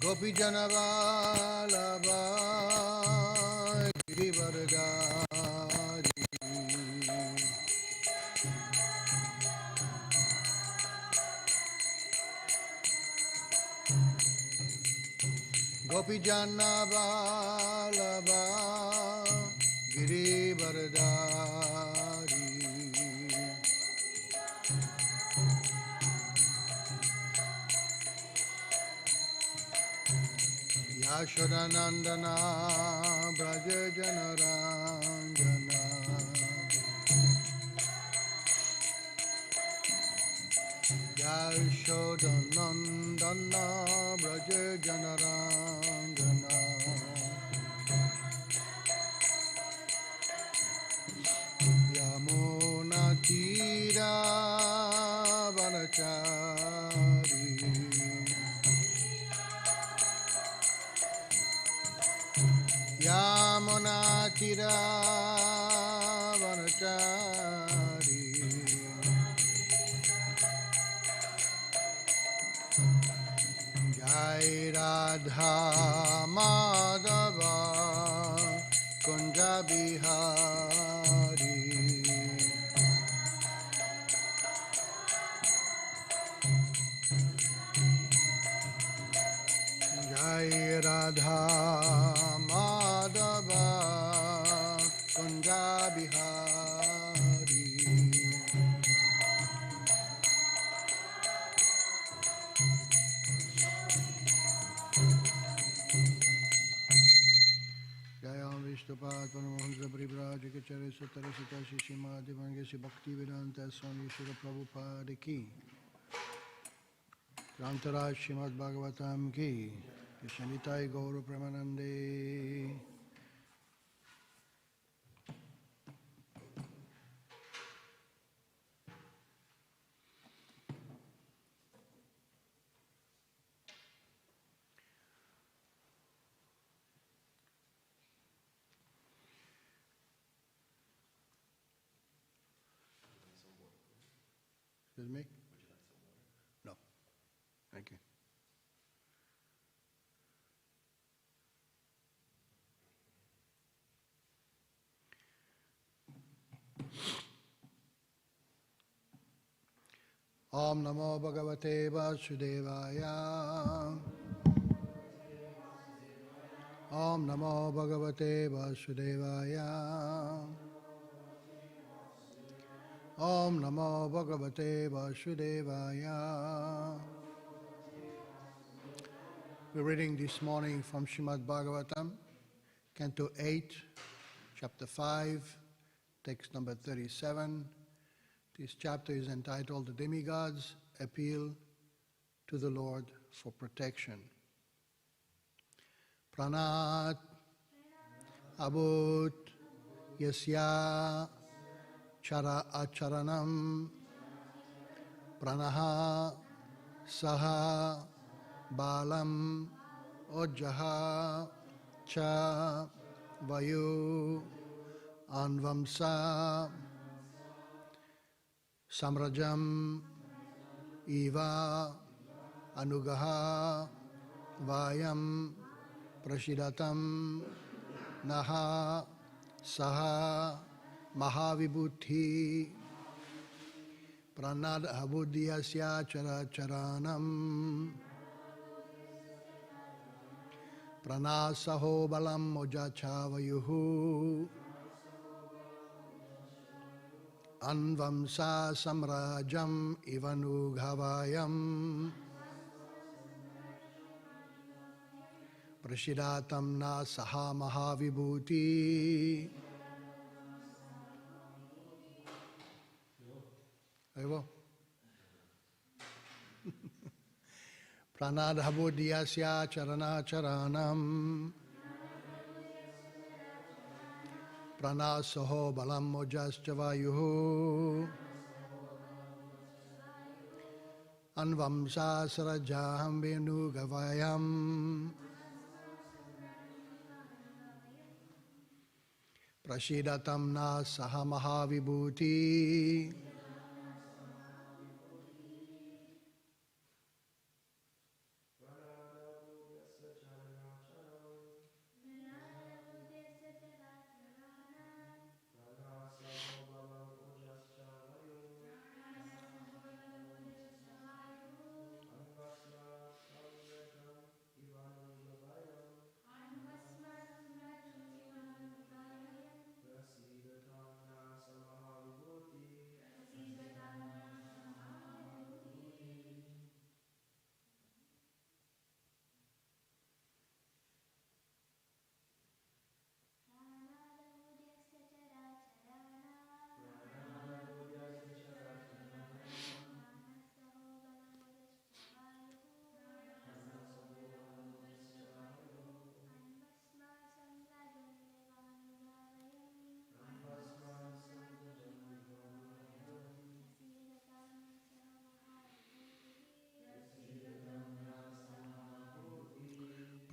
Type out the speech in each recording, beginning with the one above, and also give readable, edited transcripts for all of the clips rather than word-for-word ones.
Gopijana Vallabha Girivaradari Gopijana Vallabha Girivaradari Yashodanandana Braja Janaranjana Yashodanandana Braja Janaranjana Yamuna Tira Vanachari Yamuna Tira Vanachari Jai Radha Madhava Kunja Bihari Jai Radha Madhava Kunja Bihari Jayam Vishnupad Paramahamsa Parivraj Kacharya Sutara Sutta Śrīmad Bhaktivedanta Swami Prabhupada ki Grantaraj Śrīmad Bhāgavatam ki Krishna Nitai Gaura Pramanande. Excuse me? No. Thank you. Om Namo Bhagavate Vasudevaya. Om Namo Bhagavate Vasudevaya. Om Namo Bhagavate Vasudevaya. We're reading this morning from Śrīmad Bhāgavatam, Canto 8, Chapter 5, text number 37. This chapter is entitled The Demigods Appeal to the Lord for Protection. Pranat Abut Yasya Chara Acharanam Pranaha Saha Balam Ojjaha Cha Vayu Anvamsa Samrajam Iva Anugaha Vayam Prashidatam Naha Saha Mahavibhuti Pranad Abudhyasya Charanam Pranasaho Balam Ojachavayuhu Anvamsa Samrajam Ivanughavayam Prashidatam Na Saha Mahavibhuti. Evo. Pranadhabudhyasya Charana Charanam Pranasaho Balam Mojaschavayuhu Anvamsa Sarajaham Venugavayam Prashidatam Na Saha Mahavibhuti.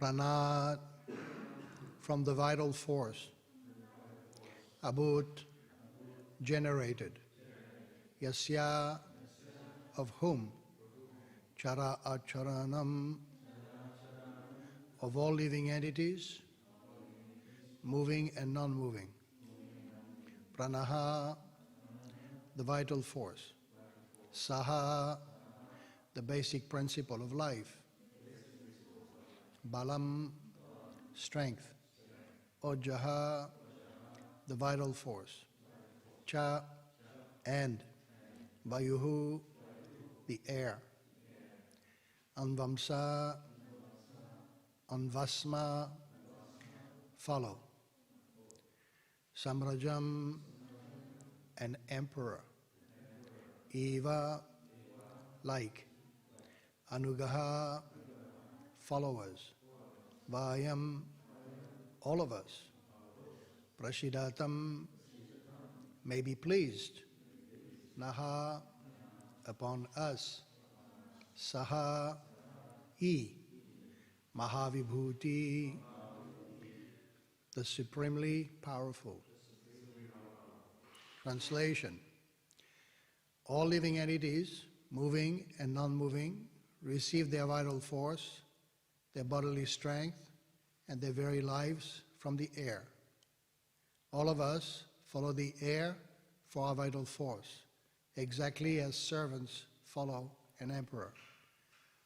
Pranat, from the vital force. Abhut, generated. Yasya, of whom. Chara-acharanam, of all living entities, moving and non-moving. Pranaha, the vital force. Saha, the basic principle of life. Balam, strength. Ojaha, the vital force. Cha, and. Vayuhu, the air. Anvamsa, anvasma, follow. Samrajam, an emperor. Eva, like. Anugaha, followers. Vayam, all of us. Prashidatam, may be pleased. Naha, upon us. Saha, he. Mahavibhuti, the supremely powerful. Translation. All living entities, moving and non-moving, receive their vital force, their bodily strength, and their very lives from the air. All of us follow the air for our vital force, exactly as servants follow an emperor.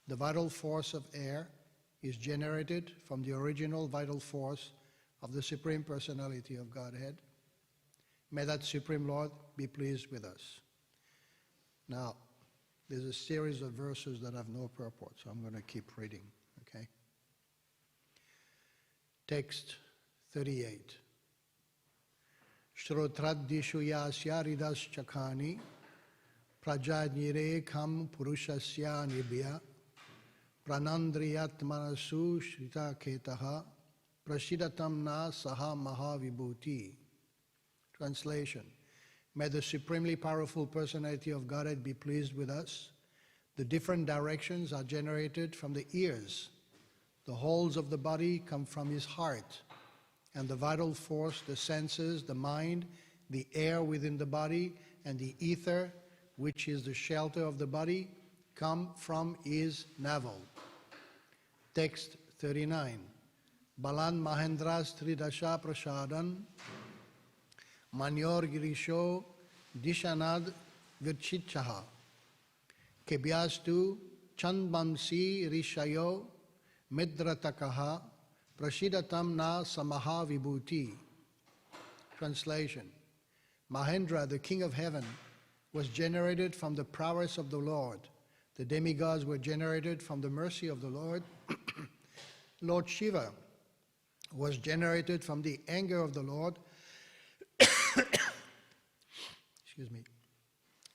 The vital force of air is generated from the original vital force of the Supreme Personality of Godhead. May that Supreme Lord be pleased with us. Now, there's a series of verses that have no purport, so I'm going to keep reading, okay? Text 38. Shrotraddishu yasya ridas chakani prajajnire kham purushasya nibhya pranandriyatmanasu shrita ketaha prashidatam na saha mahavibhuti. Translation. May the Supremely Powerful Personality of Godhead be pleased with us. The different directions are generated from the ears. The holes of the body come from his heart. And the vital force, the senses, the mind, the air within the body, and the ether, which is the shelter of the body, come from his navel. Text 39. Balan Mahendras Tridasha Prasadan Manyor Girisho Dishanad Virchichaha Kebyastu Chandbamsi Rishayo Midratakaha Prashidatam na Samaha Vibhuti. Translation. Mahendra, the king of heaven, was generated from the prowess of the Lord. The demigods were generated from the mercy of the Lord. Lord Shiva was generated from the anger of the Lord. Excuse me.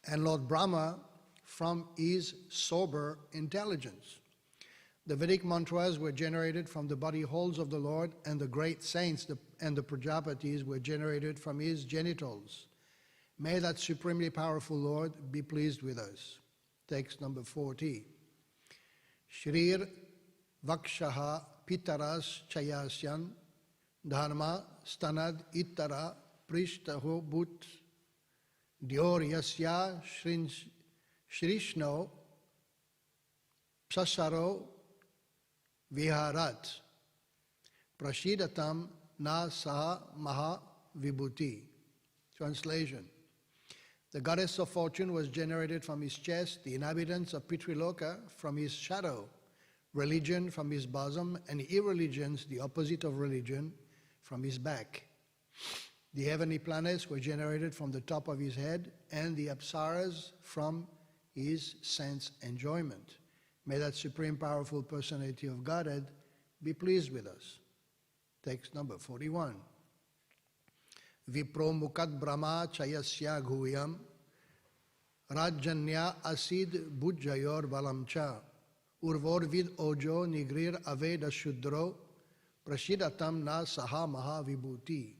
And Lord Brahma from his sober intelligence. The Vedic mantras were generated from the body holes of the Lord, and the great saints and the Prajapatis were generated from his genitals. May that supremely powerful Lord be pleased with us. Text number 40. Shrir Vakshaha Pitaras Chayasyan Dharma Stanad Ittara Prishtaho Bhut Dior Yasya Shrishno Psasaro Viharat Prashidatam Na Saha Maha Vibhuti. Translation. The goddess of fortune was generated from his chest, the inhabitants of Pitriloka from his shadow, religion from his bosom, and irreligions, the opposite of religion, from his back. The heavenly planets were generated from the top of his head, and the apsaras from his sense enjoyment. May that supreme powerful personality of Godhead be pleased with us. Text number 41. Vipro Mukat Brahma Chayasya Ghuyam Rajanya Asid Bujjayor Balamcha Urvor Vid Ojo Nigrir Aveda Shudro Prashidatam Na Saha Maha Vibhuti.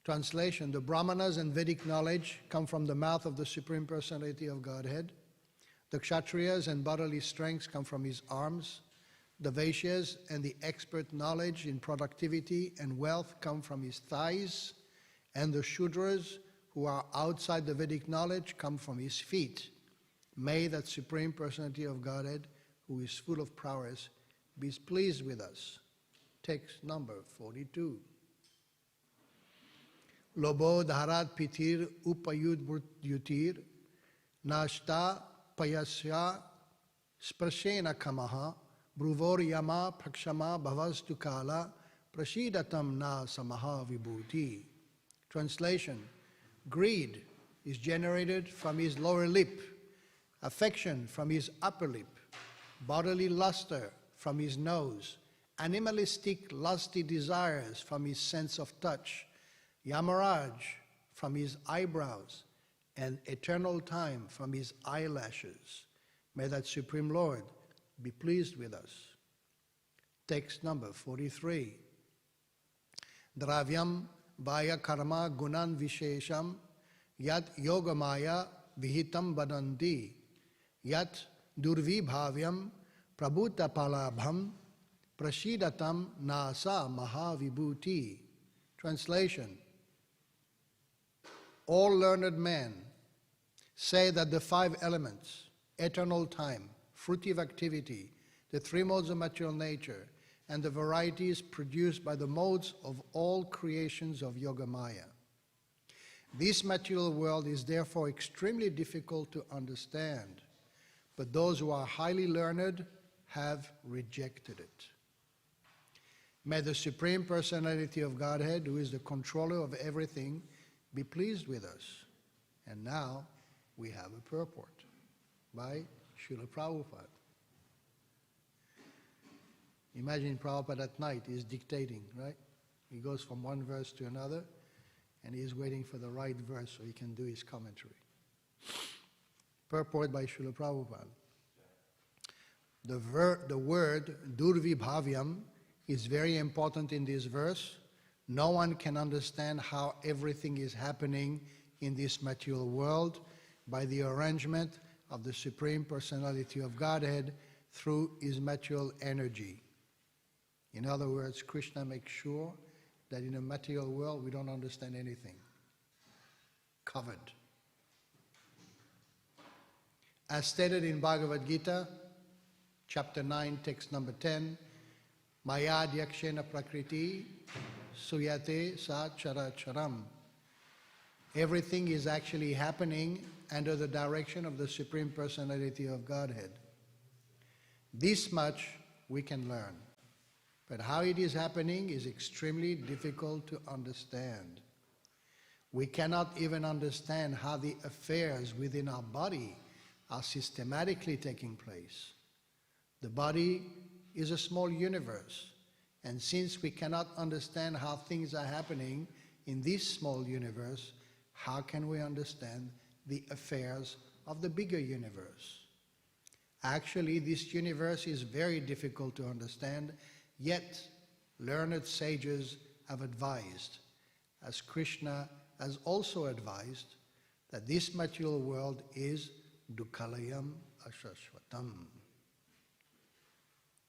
Translation. The Brahmanas and Vedic knowledge come from the mouth of the Supreme Personality of Godhead. The Kshatriyas and bodily strengths come from his arms. The Vaishyas and the expert knowledge in productivity and wealth come from his thighs, and the Shudras who are outside the Vedic knowledge come from his feet. May that Supreme Personality of Godhead, who is full of prowess, be pleased with us. Text number 42. Lobo dharat pitir upayud yutir nashta payasya sprashena kamaha bruvor yama prakshama bhavastu kala prashidatam na samaha vibhuti. Translation: greed is generated from his lower lip, affection from his upper lip, bodily luster from his nose, animalistic lusty desires from his sense of touch, Yamaraj from his eyebrows, and eternal time from his eyelashes. May that Supreme Lord be pleased with us. Text number 43. Dravyam vaya karma gunan vishesham yat yogamaya vihitam badanti yat durvibhavyam prabhutapalabham prashidatam nasa mahavibhuti. Translation: all learned men say that the 5 elements, eternal time, fruitive activity, the 3 modes of material nature, and the varieties produced by the modes of all creations of Yogamaya. This material world is therefore extremely difficult to understand, but those who are highly learned have rejected it. May the Supreme Personality of Godhead, who is the controller of everything, be pleased with us. And now we have a purport by Srila Prabhupada. Imagine Prabhupada at night is dictating, right? He goes from one verse to another, and he is waiting for the right verse so he can do his commentary. Purport by Srila Prabhupada. The word durvibhavyam is very important in this verse. No one can understand how everything is happening in this material world by the arrangement of the Supreme Personality of Godhead through his material energy. In other words, Krishna makes sure that in a material world we don't understand anything. Covered. As stated in Bhagavad Gita, chapter 9, text number 10, Maya Dyakshena Prakriti Suyate Sa Chara Charam. Everything is actually happening under the direction of the Supreme Personality of Godhead. This much we can learn. But how it is happening is extremely difficult to understand. We cannot even understand how the affairs within our body are systematically taking place. The body is a small universe, and since we cannot understand how things are happening in this small universe, how can we understand the affairs of the bigger universe? Actually, this universe is very difficult to understand, yet learned sages have advised, as Krishna has also advised, that this material world is dukhalayam ashashvatam,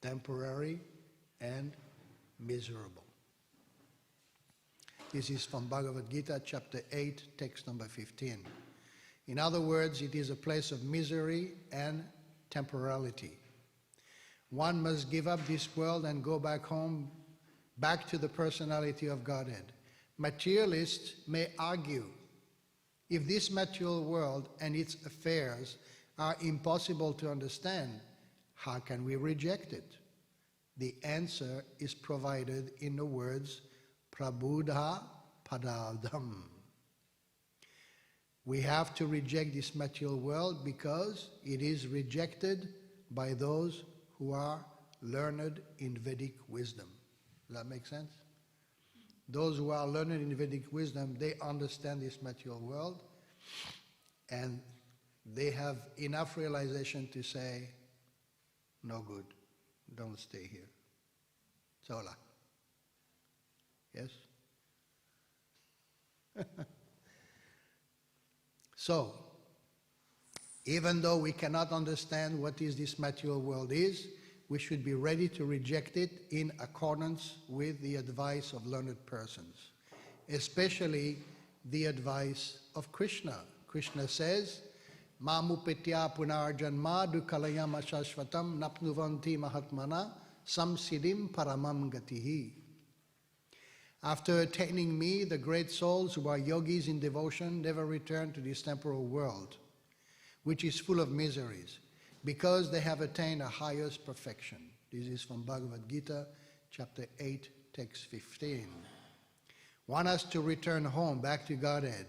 temporary and miserable. This is from Bhagavad Gita, chapter 8, text number 15. In other words, it is a place of misery and temporality. One must give up this world and go back home, back to the personality of Godhead. Materialists may argue, if this material world and its affairs are impossible to understand, how can we reject it? The answer is provided in the words Prabhupada Padadam. We have to reject this material world because it is rejected by those who are learned in Vedic wisdom. Does that make sense? Those who are learned in Vedic wisdom, they understand this material world, and they have enough realization to say, no good, don't stay here. Sola. Yes? So, even though we cannot understand what is this material world is, we should be ready to reject it in accordance with the advice of learned persons, especially the advice of Krishna. Krishna says, Mamupetya punarjanma dukalayam ashashvatam napnuvanti mahatmana samsiddhim paramam gatihi. After attaining me, the great souls who are yogis in devotion never return to this temporal world, which is full of miseries, because they have attained a highest perfection. This is from Bhagavad Gita, chapter 8, text 15. Want us to return home, back to Godhead,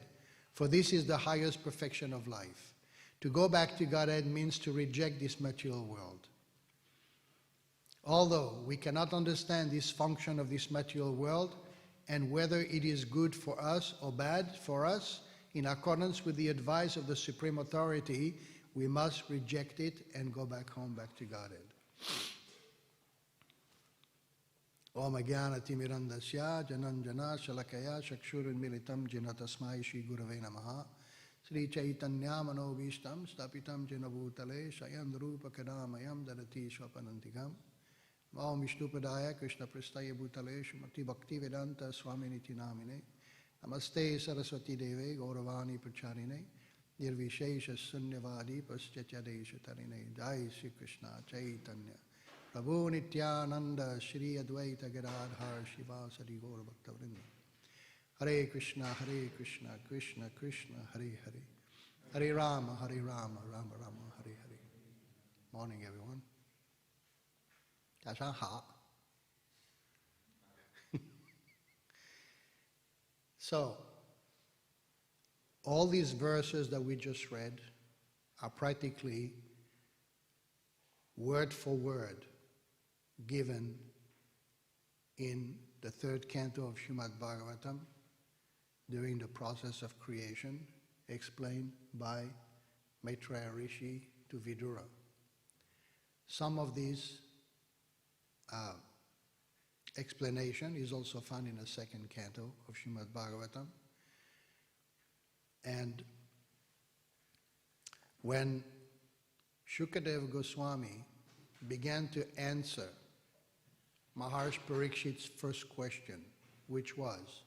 for this is the highest perfection of life. To go back to Godhead means to reject this material world. Although we cannot understand this function of this material world and whether it is good for us or bad for us, in accordance with the advice of the Supreme Authority, we must reject it and go back home, back to Godhead. Om Ajnana Timirandasya Jananjana Shalakaya Chakshurun Militam Jena Tasmai Shri Gurave Namaha Sri Chaitanya Manobhishtam Stapitam Jena Bhutale Shayam Rupa Kadamayam Dadati Swapanantikam Om Vishnupadaya Krishna Pristaya Bhutale Shumati Bhaktivedanta Swami Niti Namine Namaste Saraswati Deve Gauravani Pracharine Nirvishesha Sunyavadi Paschachadesha Tarine Jai Sri Krishna Chaitanya Prabhu Nityananda Shri Advaita Gadadhar Shivasadi Gaura Bhaktavrinda Hare Krishna Krishna Krishna Hare Hare Hare Rama Rama Rama Hare Hare. Morning everyone. 大家好. So, all these verses that we just read are practically word for word given in the third canto of Śrīmad Bhāgavatam during the process of creation, explained by Maitreya Rishi to Vidura. Some of these explanation is also found in the second canto of Śrīmad Bhāgavatam. And when Shukadeva Goswami began to answer Maharshi Parikshit's first question, which was,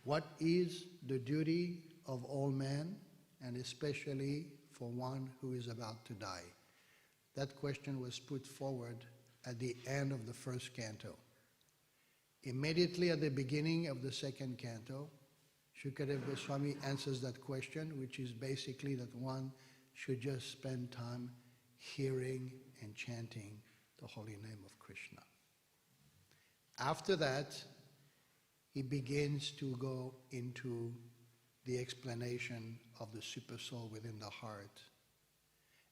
what is the duty of all men, and especially for one who is about to die? That question was put forward at the end of the first canto. Immediately at the beginning of the second canto, Shukadeva Goswami answers that question, which is basically that one should just spend time hearing and chanting the holy name of Krishna. After that, he begins to go into the explanation of the super soul within the heart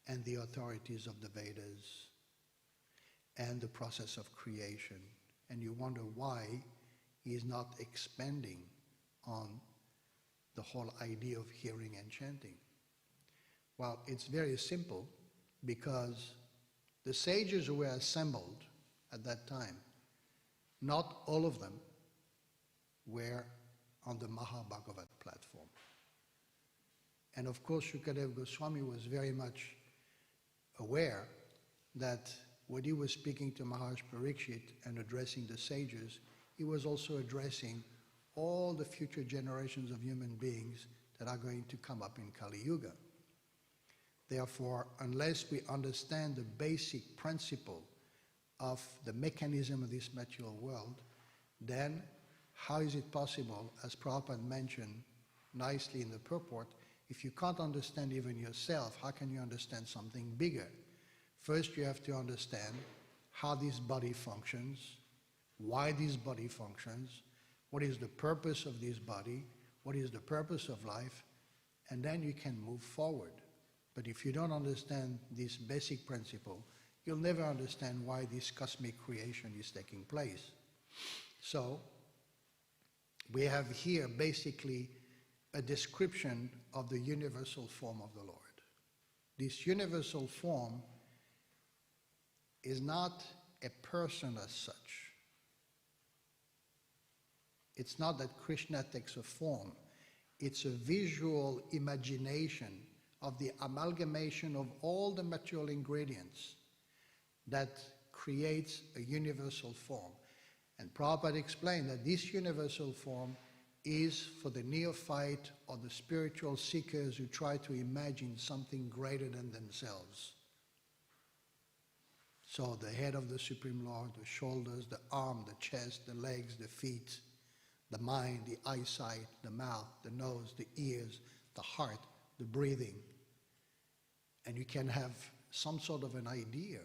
and the authorities of the Vedas and the process of creation. And you wonder why he is not expanding on the whole idea of hearing and chanting. Well, it's very simple, because the sages who were assembled at that time, not all of them were on the Mahabhagavat platform. And of course, Shukadeva Goswami was very much aware that when he was speaking to Maharshi Parikshit and addressing the sages, he was also addressing all the future generations of human beings that are going to come up in Kali Yuga. Therefore, unless we understand the basic principle of the mechanism of this material world, then how is it possible, as Prabhupada mentioned nicely in the Purport, if you can't understand even yourself, how can you understand something bigger? First, you have to understand how this body functions, why this body functions, what is the purpose of this body, what is the purpose of life, and then you can move forward. But if you don't understand this basic principle, you'll never understand why this cosmic creation is taking place. So, we have here basically a description of the universal form of the Lord. This universal form is not a person as such. It's not that Krishna takes a form. It's a visual imagination of the amalgamation of all the material ingredients that creates a universal form. And Prabhupada explained that this universal form is for the neophyte or the spiritual seekers who try to imagine something greater than themselves. So the head of the Supreme Lord, the shoulders, the arm, the chest, the legs, the feet, the mind, the eyesight, the mouth, the nose, the ears, the heart, the breathing. And you can have some sort of an idea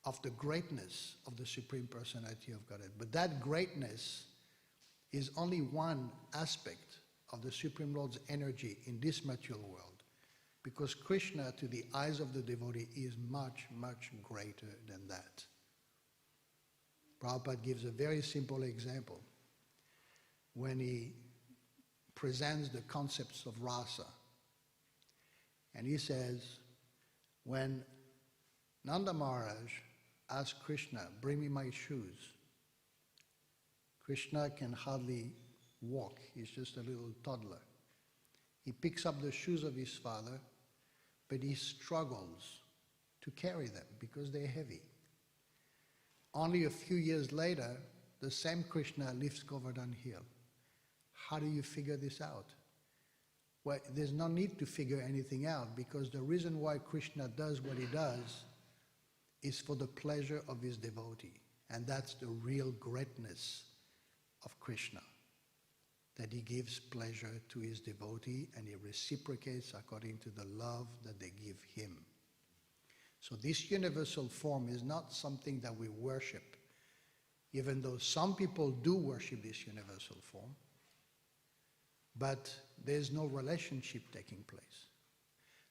of the greatness of the Supreme Personality of Godhead. But that greatness is only one aspect of the Supreme Lord's energy in this material world. Because Krishna, to the eyes of the devotee, is much, much greater than that. Prabhupada gives a very simple example when he presents the concepts of rasa. And he says, when Nanda Maharaj asked Krishna, bring me my shoes, Krishna can hardly walk, he's just a little toddler. He picks up the shoes of his father, but he struggles to carry them because they're heavy. Only a few years later, the same Krishna lifts Govardhan Hill. How do you figure this out? Well, there's no need to figure anything out, because the reason why Krishna does what he does is for the pleasure of his devotee. And that's the real greatness of Krishna, that he gives pleasure to his devotee and he reciprocates according to the love that they give him. So this universal form is not something that we worship, even though some people do worship this universal form, but there's no relationship taking place.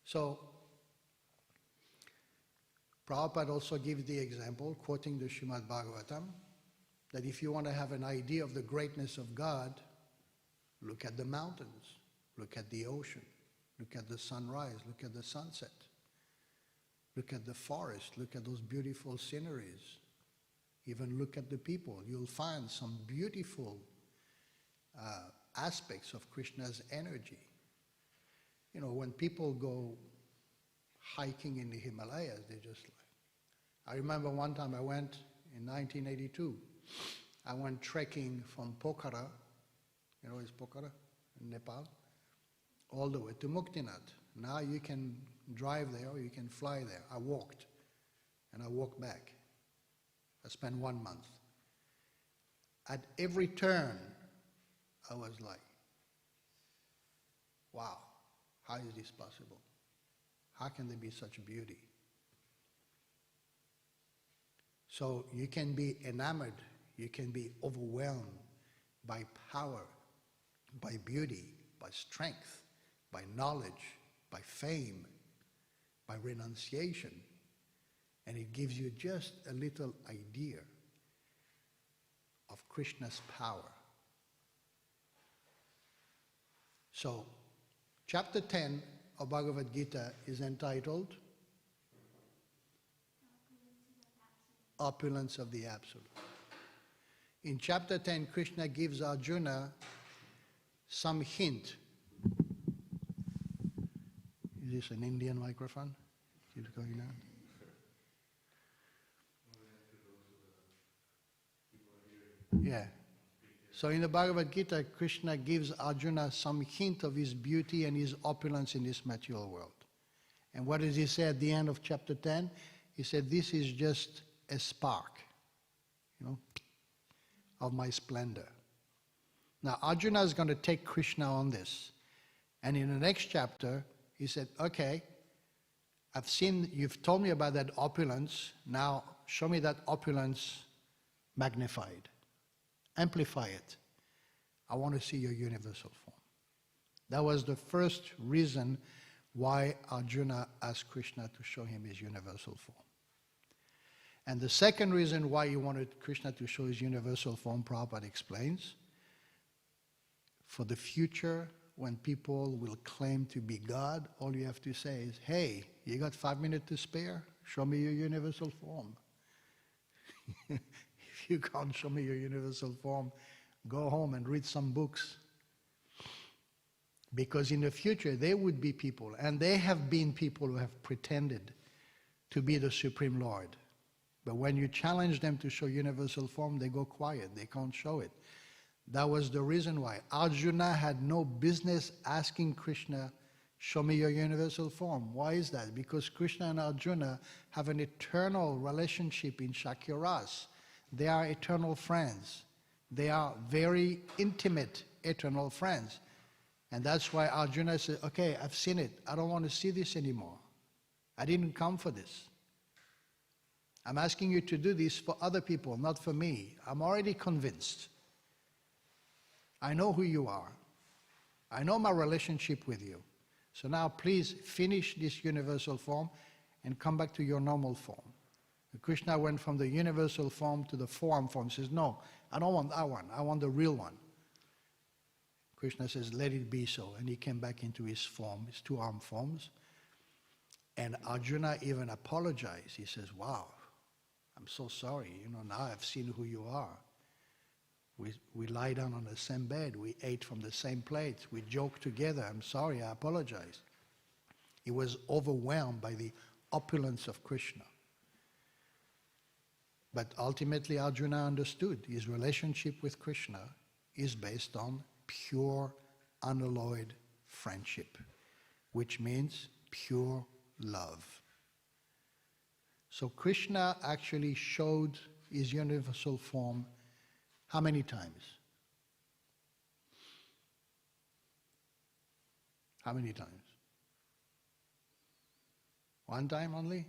So Prabhupada also gives the example, quoting the Śrīmad Bhāgavatam, that if you want to have an idea of the greatness of God, look at the mountains, look at the ocean, look at the sunrise, look at the sunset, look at the forest, look at those beautiful sceneries, even look at the people. You'll find some beautiful aspects of Krishna's energy. You know, when people go hiking in the Himalayas, they just like... I remember one time I went in 1982. I went trekking from Pokhara, you know, it's Pokhara in Nepal, all the way to Muktinath. Now you can drive there or you can fly there. I walked, and I walked back. I spent 1 month. At every turn, I was like, wow, how is this possible? How can there be such beauty? So you can be enamored, you can be overwhelmed by power, by beauty, by strength, by knowledge, by fame, by renunciation. And it gives you just a little idea of Krishna's power. So, chapter 10 of Bhagavad Gita is entitled Opulence of the Absolute. In chapter 10, Krishna gives Arjuna some hint. Is this an Indian microphone? Is it going on? Yeah. So in the Bhagavad Gita, Krishna gives Arjuna some hint of his beauty and his opulence in this material world. And what does he say at the end of chapter 10? He said, this is just a spark, you know, of my splendor. Now Arjuna is going to take Krishna on this. And in the next chapter, he said, okay, I've seen, you've told me about that opulence, now show me that opulence magnified. Amplify it. I want to see your universal form. That was the first reason why Arjuna asked Krishna to show him his universal form. And the second reason why he wanted Krishna to show his universal form, Prabhupada explains, for the future, when people will claim to be God, all you have to say is, hey, you got 5 minutes to spare? Show me your universal form. If you can't show me your universal form, go home and read some books. Because in the future, there would be people, and there have been people who have pretended to be the Supreme Lord. But when you challenge them to show universal form, they go quiet. They can't show it. That was the reason why Arjuna had no business asking Krishna, show me your universal form. Why is that? Because Krishna and Arjuna have an eternal relationship in Shakyaras. They are eternal friends. They are very intimate eternal friends. And that's why Arjuna said, okay, I've seen it. I don't want to see this anymore. I didn't come for this. I'm asking you to do this for other people, not for me. I'm already convinced. I know who you are. I know my relationship with you. So now please finish this universal form and come back to your normal form. Krishna went from the universal form to the form form. He says, no, I don't want that one. I want the real one. Krishna says, let it be so. And he came back into his form, his two-arm forms. And Arjuna even apologized. He says, wow, I'm so sorry. Now I've seen who you are. We lie down on the same bed. We ate from the same plate. We joke together. I'm sorry, I apologize. He was overwhelmed by the opulence of Krishna. But ultimately Arjuna understood his relationship with Krishna is based on pure, unalloyed friendship, which means pure love. So Krishna actually showed his universal form how many times? How many times? One time only?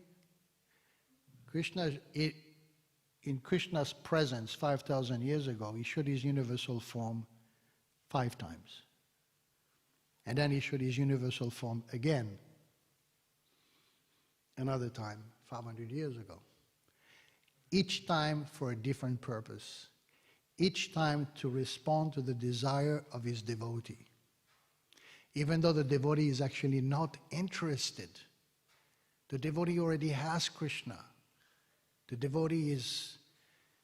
In Krishna's presence 5,000 years ago, he showed his universal form 5 times. And then he showed his universal form again another time 500 years ago. Each time for a different purpose. Each time to respond to the desire of his devotee. Even though the devotee is actually not interested. The devotee already has Krishna. The devotee is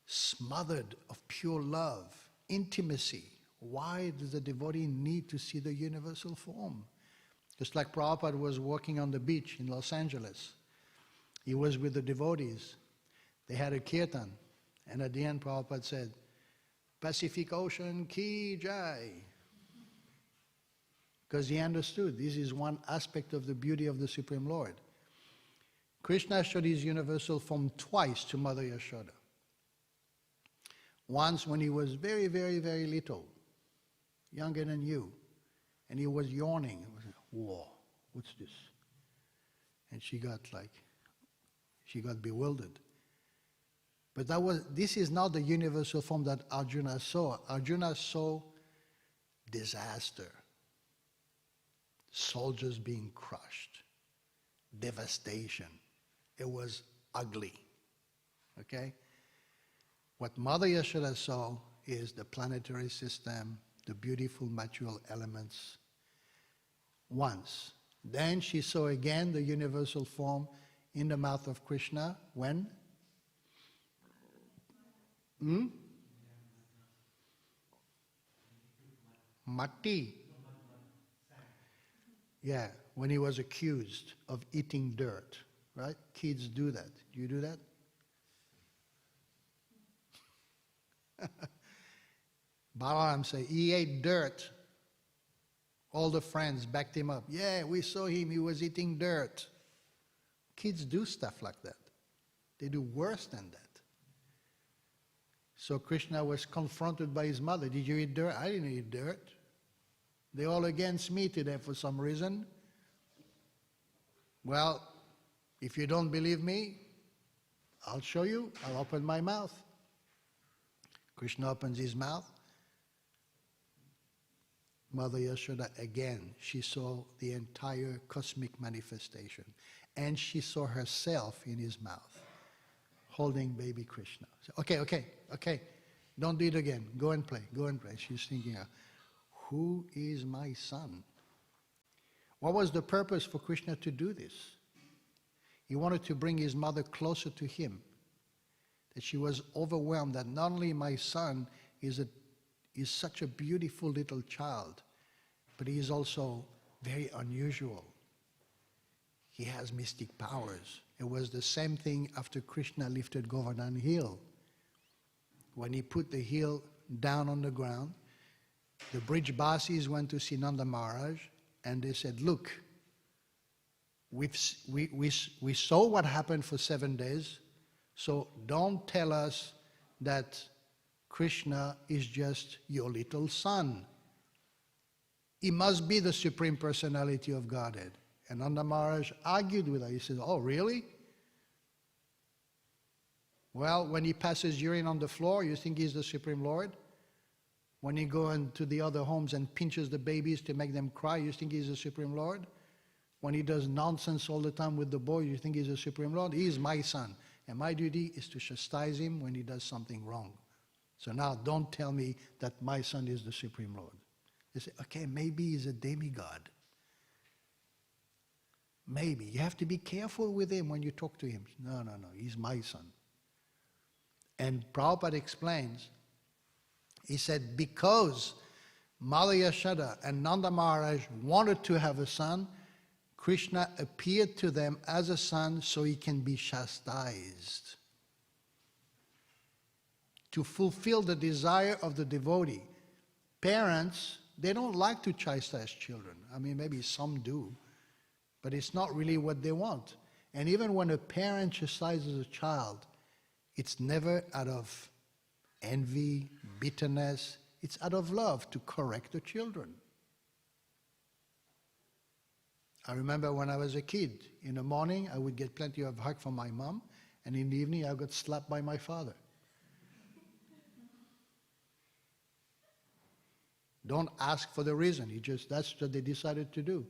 smothered of pure love, intimacy. Why does the devotee need to see the universal form? Just like Prabhupada was walking on the beach in Los Angeles. He was with the devotees. They had a kirtan. And at the end Prabhupada said, Pacific Ocean ki jai. Because he understood this is one aspect of the beauty of the Supreme Lord. Krishna showed his universal form twice to Mother Yashoda. Once when he was very, very, very little, younger than you, and he was yawning. It was like, whoa, what's this? And she got bewildered. But this is not the universal form that Arjuna saw. Arjuna saw disaster, soldiers being crushed, devastation. It was ugly, okay? What Mother Yashoda saw is the planetary system, the beautiful material elements, once. Then she saw again the universal form in the mouth of Krishna, when? Matti. Yeah, when he was accused of eating dirt, right? Kids do that. Do you do that? Balaram said, he ate dirt. All the friends backed him up. Yeah, we saw him, he was eating dirt. Kids do stuff like that. They do worse than that. So Krishna was confronted by his mother. Did you eat dirt? I didn't eat dirt. They're all against me today for some reason. Well, if you don't believe me, I'll show you. I'll open my mouth. Krishna opens his mouth. Mother Yashoda again, she saw the entire cosmic manifestation. And she saw herself in his mouth, holding baby Krishna. So, okay, don't do it again. Go and play. She's thinking, who is my son? What was the purpose for Krishna to do this? He wanted to bring his mother closer to him. That she was overwhelmed that not only my son is such a beautiful little child, but he is also very unusual. he has mystic powers. It was the same thing after Krishna lifted Govardhan Hill. When he put the hill down on the ground, the Brijbasis went to see Nanda Maharaj and they said, look, we saw what happened for 7 days, so don't tell us that Krishna is just your little son. He must be the Supreme Personality of Godhead. And Nanda Maharaj argued with her. He said, oh, really? Well, when he passes urine on the floor, you think he's the Supreme Lord? When he goes into the other homes and pinches the babies to make them cry, you think he's the Supreme Lord? When he does nonsense all the time with the boys, you think he's the Supreme Lord? He is my son, and my duty is to chastise him when he does something wrong. So now don't tell me that my son is the Supreme Lord. They say, okay, maybe he's a demigod. Maybe. You have to be careful with him when you talk to him. No, he's my son. And Prabhupada explains, he said, because Mother Yashoda and Nanda Maharaj wanted to have a son, Krishna appeared to them as a son so he can be chastised. To fulfill the desire of the devotee. Parents, they don't like to chastise children. I mean, maybe some do, but it's not really what they want. And even when a parent chastises a child, it's never out of envy, bitterness. It's out of love to correct the children. I remember when I was a kid, in the morning I would get plenty of hug from my mom, and in the evening I got slapped by my father. Don't ask for the reason. That's what they decided to do.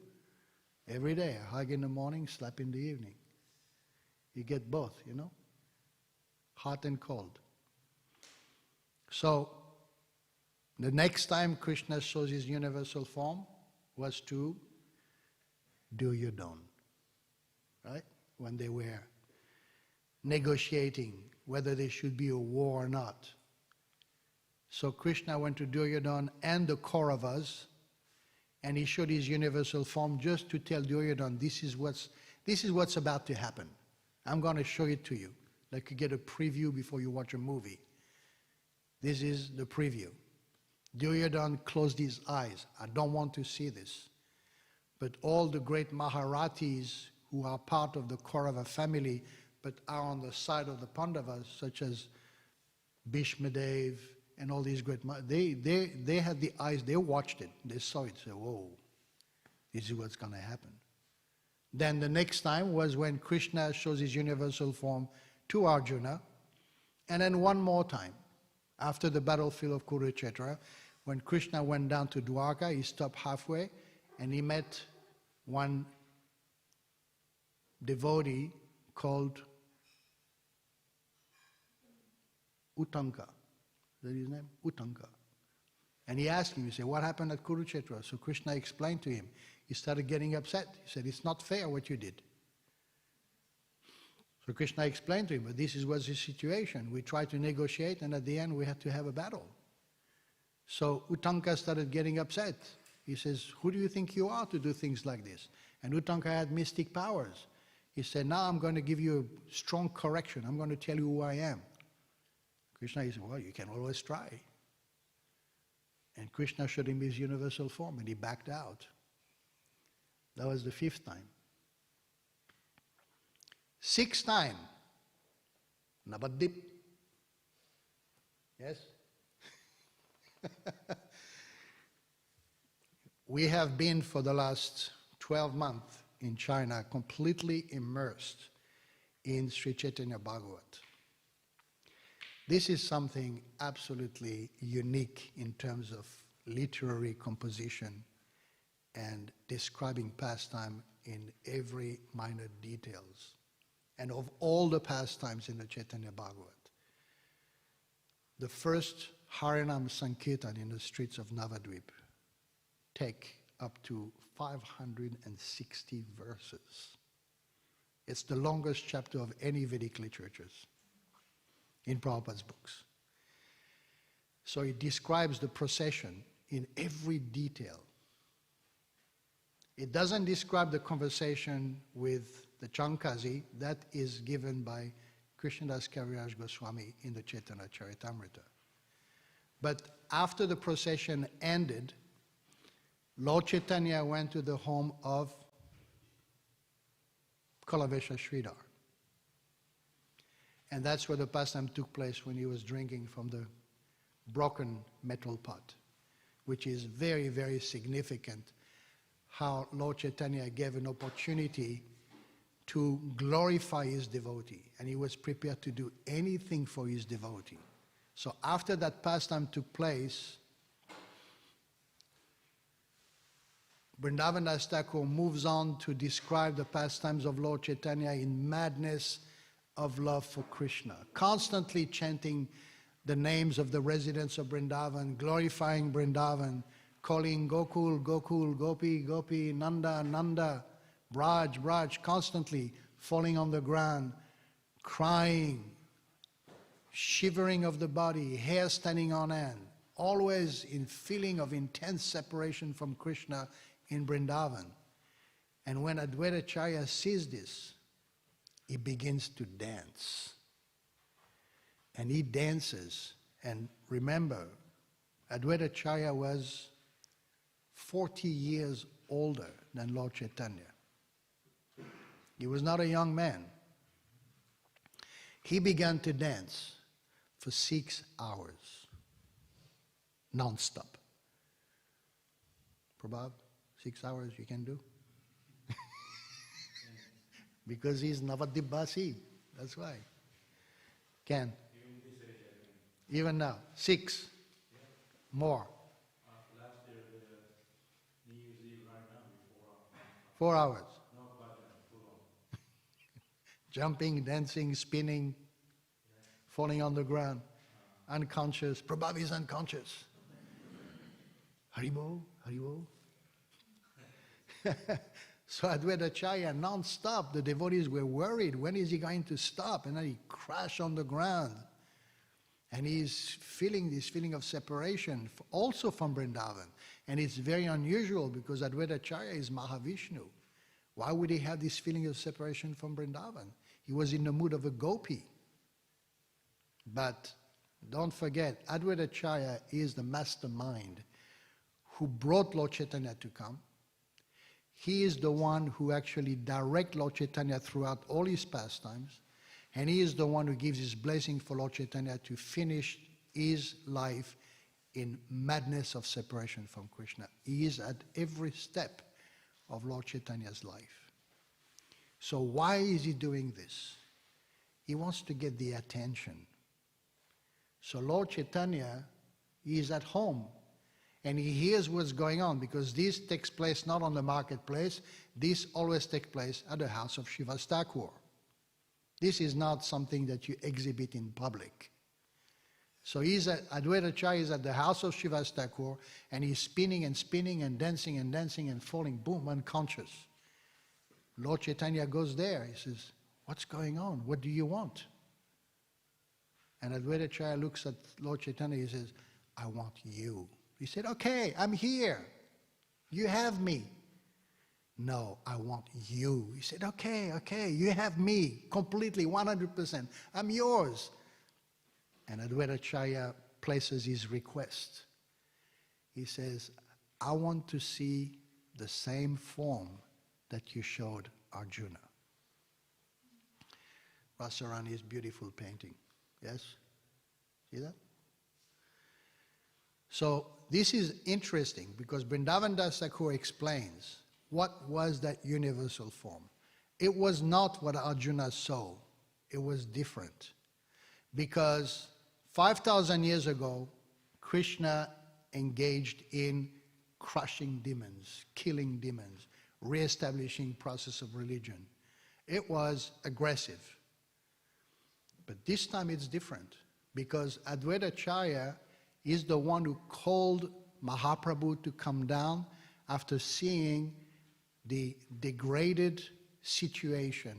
Every day, a hug in the morning, slap in the evening. You get both, hot and cold. So, the next time Krishna shows his universal form was to Duryodhana, right? When they were negotiating whether there should be a war or not. So Krishna went to Duryodhana and the Kauravas, and he showed his universal form just to tell Duryodhana, this is what's about to happen. I'm going to show it to you, like you get a preview before you watch a movie. This is the preview. Duryodhana closed his eyes. I don't want to see this. But all the great Maharatis who are part of the Kaurava family, but are on the side of the Pandavas, such as Bhishmadev, and all these great, they had the eyes, they watched it, they saw it, said, whoa, this is what's going to happen. Then the next time was when Krishna shows his universal form to Arjuna, and then one more time, after the battlefield of Kurukshetra, when Krishna went down to Dwarka, he stopped halfway, and he met one devotee called Uttanka. Is that his name? Uttanka. And he asked him, he said, what happened at Kurukshetra? So Krishna explained to him. He started getting upset. He said, it's not fair what you did. So Krishna explained to him, but this was the situation. We tried to negotiate, and at the end we had to have a battle. So Uttanka started getting upset. He says, who do you think you are to do things like this? And Uttanka had mystic powers. He said, now I'm going to give you a strong correction. I'm going to tell you who I am. Krishna, he said, well, you can always try. And Krishna showed him his universal form, and he backed out. That was the 5th time. 6th time, Navadip. Yes? We have been for the last 12 months in China completely immersed in Sri Chaitanya Bhagavat. This is something absolutely unique in terms of literary composition and describing pastime in every minor details, and of all the pastimes in the Chaitanya Bhagavat. The first Harinam Sankirtan in the streets of Navadvip take up to 560 verses. It's the longest chapter of any Vedic literatures in Prabhupada's books. So it describes the procession in every detail. It doesn't describe the conversation with the Chankazi. That is given by Krishnadas Kaviraj Goswami in the Chaitanya Charitamrita. But after the procession ended, Lord Chaitanya went to the home of Kalavesha Sridhar. And that's where the pastime took place, when he was drinking from the broken metal pot, which is very, very significant, how Lord Chaitanya gave an opportunity to glorify his devotee, and he was prepared to do anything for his devotee. So after that pastime took place, Vrindavan Das Thakur moves on to describe the pastimes of Lord Chaitanya in madness of love for Krishna, constantly chanting the names of the residents of Vrindavan, glorifying Vrindavan, calling Gokul, Gokul, Gopi, Gopi, Nanda, Nanda, Braj, Braj, constantly falling on the ground, crying, shivering of the body, hair standing on end, always in feeling of intense separation from Krishna in Vrindavan. And when Advaita-Acharya sees this, he begins to dance. And he dances. And remember, Advaita-Acharya was 40 years older than Lord Chaitanya. He was not a young man. He began to dance for 6 hours, non-stop. Prabhu, 6 hours you can do? Because he's Navadibasi, that's why. Can. Even now, 6. Yeah. More. Last year, the New Year's Eve right now, 4 hours. No bhajan, full on. Jumping, dancing, spinning, falling on the ground, unconscious. Prabhu is unconscious. Haribo, Haribo. So Advaita-Acharya non-stop, the devotees were worried, when is he going to stop? And then he crashed on the ground. And he's feeling this feeling of separation, also from Vrindavan. And it's very unusual because Advaita-Acharya is Mahavishnu. Why would he have this feeling of separation from Vrindavan? He was in the mood of a gopi. But don't forget, Advaita-Acharya is the mastermind who brought Lord Chaitanya to come. He is the one who actually directs Lord Chaitanya throughout all his pastimes. And he is the one who gives his blessing for Lord Chaitanya to finish his life in madness of separation from Krishna. He is at every step of Lord Chaitanya's life. So why is he doing this? He wants to get the attention. So Lord Chaitanya is at home and he hears what's going on, because this takes place not on the marketplace, this always takes place at the house of Śrīvāda Thakur. This is not something that you exhibit in public. So Advaita-Acharya is at the house of Śrīvāda Thakur, and he's spinning and spinning and dancing and falling, boom, unconscious. Lord Chaitanya goes there. He says, what's going on? What do you want? And Advaita-Acharya looks at Lord Chaitanya. He says, I want you. He said, okay, I'm here. You have me. No, I want you. He said, okay, you have me completely, 100%. I'm yours. And Advaita-Acharya places his request. He says, I want to see the same form that you showed Arjuna. Rasarani's beautiful painting. Yes? See that? So this is interesting because Vrindavan Das Thakur explains what was that universal form. It was not what Arjuna saw. It was different. Because 5,000 years ago, Krishna engaged in crushing demons, killing demons, re-establishing process of religion. It was aggressive. But this time it's different because Advaita-Acharya is the one who called Mahaprabhu to come down after seeing the degraded situation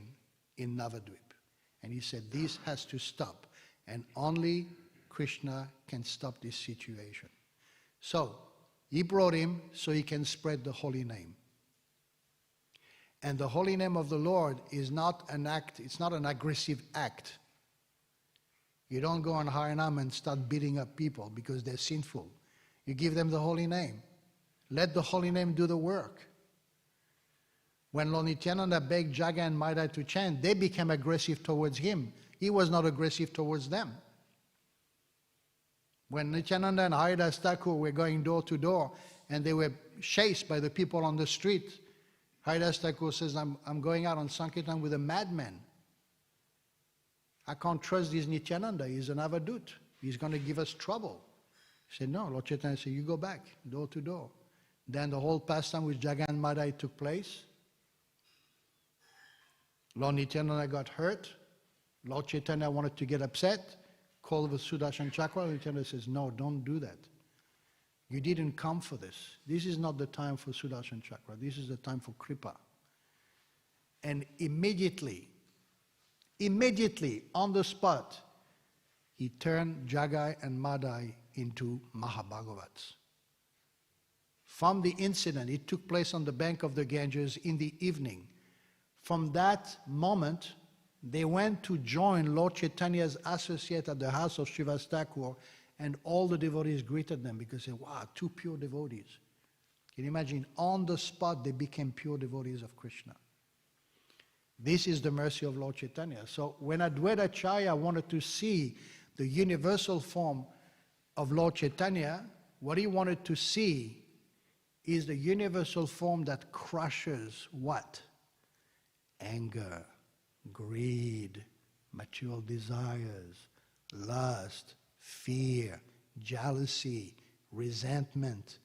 in Navadvip. And he said, this has to stop. And only Krishna can stop this situation. So, he brought him so he can spread the holy name. And the holy name of the Lord is not an act, it's not an aggressive act. You don't go on Harinam and start beating up people because they're sinful. You give them the holy name. Let the holy name do the work. When Lord Nityananda begged Jaga and Madai to chant, they became aggressive towards him. He was not aggressive towards them. When Nityananda and Haridas Thakur were going door to door and they were chased by the people on the street, Haridas Thakur says, I'm going out on Sankirtan with a madman. I can't trust this Nityananda. He's an avadut. He's going to give us trouble. He said, no. Lord Chaitanya said, you go back, door to door. Then the whole pastime with Jaga and Madai took place. Lord Nityananda got hurt. Lord Chaitanya wanted to get upset, called the Sudarshan Chakra. Lord Nityananda says, no, don't do that. You didn't come for this. This is not the time for Sudarshan Chakra. This is the time for Kripa. And immediately, on the spot, he turned Jagai and Madai into Mahabhagavats. From the incident, it took place on the bank of the Ganges in the evening. From that moment, they went to join Lord Chaitanya's associate at the house of Srivas Thakur, and all the devotees greeted them because they said, wow, two pure devotees. Can you imagine? On the spot, they became pure devotees of Krishna. This is the mercy of Lord Chaitanya. So when Advaita-acharya wanted to see the universal form of Lord Chaitanya, what he wanted to see is the universal form that crushes what? Anger, greed, material desires, lust, fear, jealousy, resentment,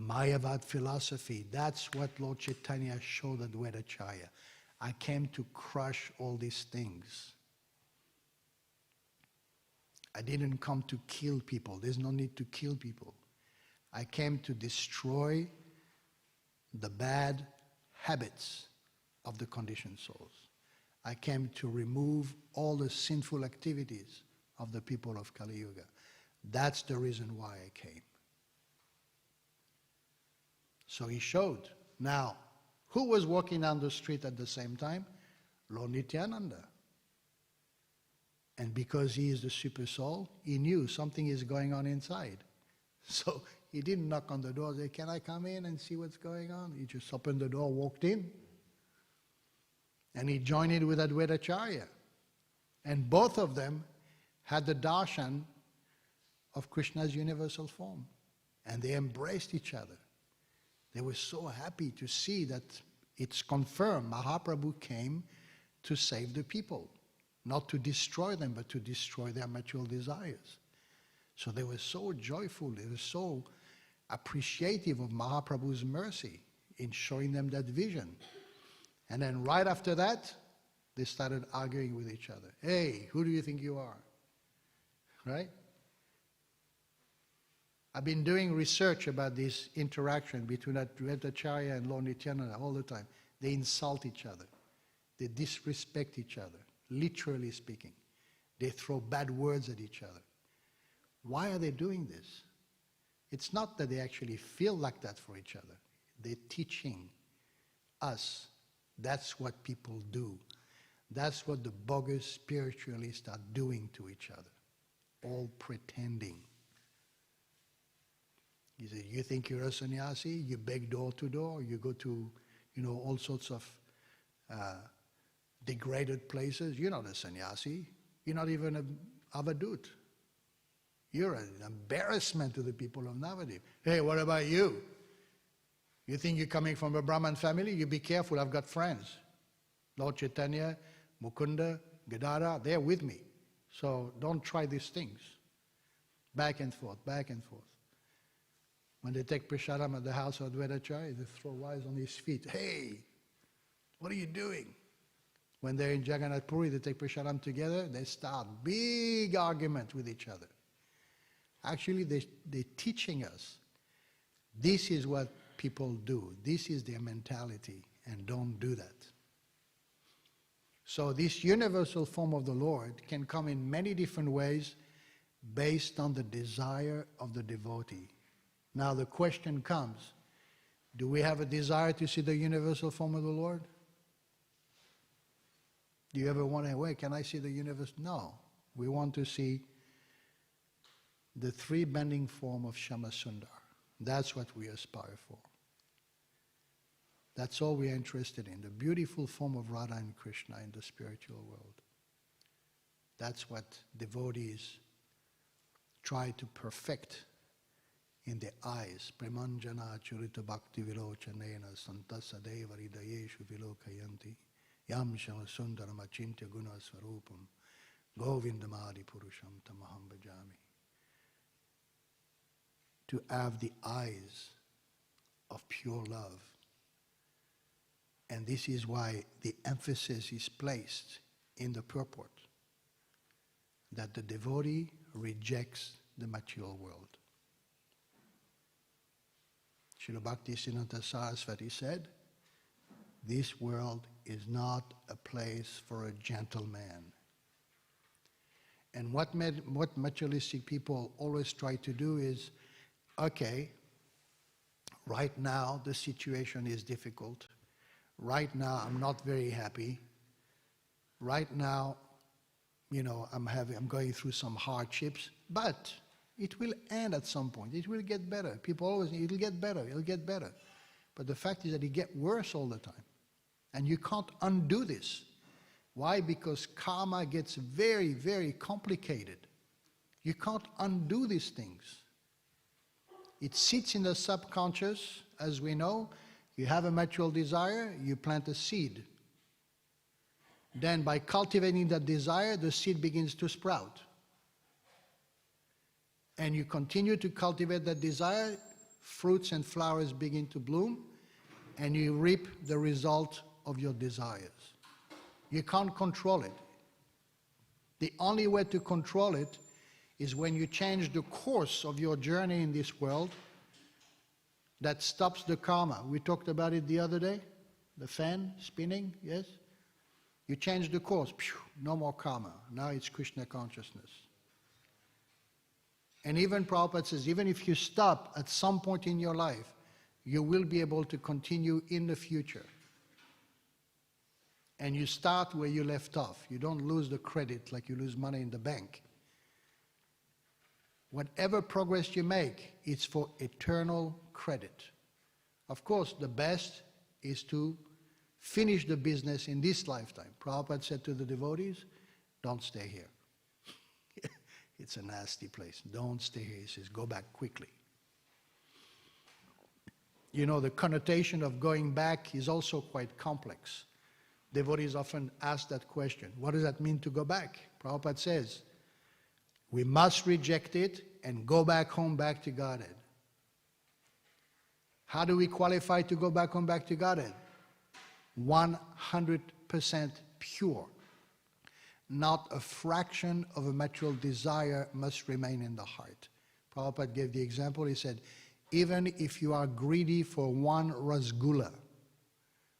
Mayavad philosophy. That's what Lord Chaitanya showed Advaita-acharya. I came to crush all these things. I didn't come to kill people. There's no need to kill people. I came to destroy the bad habits of the conditioned souls. I came to remove all the sinful activities of the people of Kali Yuga. That's the reason why I came. So he showed. Now, who was walking down the street at the same time? Lord Nityananda. And because he is the super soul, he knew something is going on inside. So he didn't knock on the door and say, can I come in and see what's going on? He just opened the door, walked in. And he joined in with Advaita-acharya. And both of them had the darshan of Krishna's universal form. And they embraced each other. They were so happy to see that it's confirmed. Mahaprabhu came to save the people. Not to destroy them, but to destroy their material desires. So they were so joyful, they were so appreciative of Mahaprabhu's mercy in showing them that vision. And then right after that, they started arguing with each other. Hey, who do you think you are? Right? I've been doing research about this interaction between Advaita-acharya and Lord Nityananda all the time. They insult each other. They disrespect each other, literally speaking. They throw bad words at each other. Why are they doing this? It's not that they actually feel like that for each other. They're teaching us. That's what people do. That's what the bogus spiritualists are doing to each other. All pretending. He said, you think you're a sannyasi? You beg door to door. You go to, all sorts of degraded places. You're not a sannyasi. You're not even an avadut. You're an embarrassment to the people of Navadip. Hey, what about you? You think you're coming from a Brahman family? You be careful, I've got friends. Lord Chaitanya, Mukunda, Gadara, they're with me. So don't try these things. Back and forth, back and forth. When they take prasadam at the house of Advaita-acharya, they throw rice on his feet. Hey, what are you doing? When they're in Jagannath Puri, they take prasadam together, they start big argument with each other. Actually, they're teaching us. This is what people do. This is their mentality, and don't do that. So this universal form of the Lord can come in many different ways based on the desire of the devotee. Now the question comes, Do we have a desire to see the universal form of the Lord? Do you ever want to, wait, can I see the universe? No. We want to see the three bending form of Shama Sundar. That's what we aspire for. That's all we are interested in, the beautiful form of Radha and Krishna in the spiritual world. That's what devotees try to perfect in their eyes. Premanjana churita bhakti vilochanena santasa deva hridayeshu vilokayanti yam shama sundaram achintya guna svarupam govindamadi purusham tamaham bhajami. To have the eyes of pure love. And this is why the emphasis is placed in the purport that the devotee rejects the material world. Srila Bhaktisiddhanta Saraswati said, this world is not a place for a gentleman. And what materialistic people always try to do is, okay, right now the situation is difficult. Right now I'm not very happy. Right now, I'm going through some hardships, but it will end at some point. It will get better. People always say, it'll get better, it'll get better. But the fact is that it gets worse all the time. And you can't undo this. Why? Because karma gets very, very complicated. You can't undo these things. It sits in the subconscious, as we know. You have a material desire, you plant a seed. Then by cultivating that desire, the seed begins to sprout. And you continue to cultivate that desire, fruits and flowers begin to bloom, and you reap the result of your desires. You can't control it. The only way to control it is when you change the course of your journey in this world that stops the karma. We talked about it the other day, the fan spinning, yes? You change the course, no more karma. Now it's Krishna consciousness. And even Prabhupada says, even if you stop at some point in your life, you will be able to continue in the future. And you start where you left off. You don't lose the credit like you lose money in the bank. Whatever progress you make, it's for eternal credit. Of course, the best is to finish the business in this lifetime. Prabhupada said to the devotees, don't stay here. It's a nasty place. Don't stay here. He says, go back quickly. The connotation of going back is also quite complex. Devotees often ask that question. What does that mean to go back? Prabhupada says, we must reject it and go back home, back to Godhead. How do we qualify to go back home, back to Godhead? 100% pure. Not a fraction of a material desire must remain in the heart. Prabhupada gave the example, he said, even if you are greedy for one rasgulla,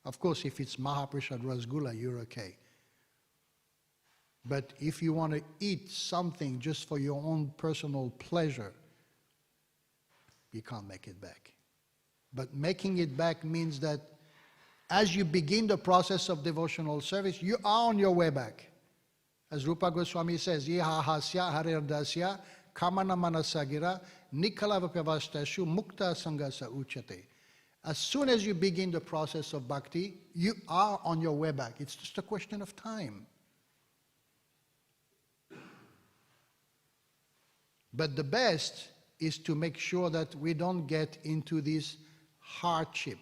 of course if it's Mahaprasad rasgulla, you're okay. But if you want to eat something just for your own personal pleasure, you can't make it back. But making it back means that as you begin the process of devotional service, you are on your way back. As Rupa Goswami says, Iha hasya Hare dasya kamana manasagira nikalavakyavastashu mukta sangasa uchate. As soon as you begin the process of bhakti, you are on your way back. It's just a question of time. But the best is to make sure that we don't get into this hardship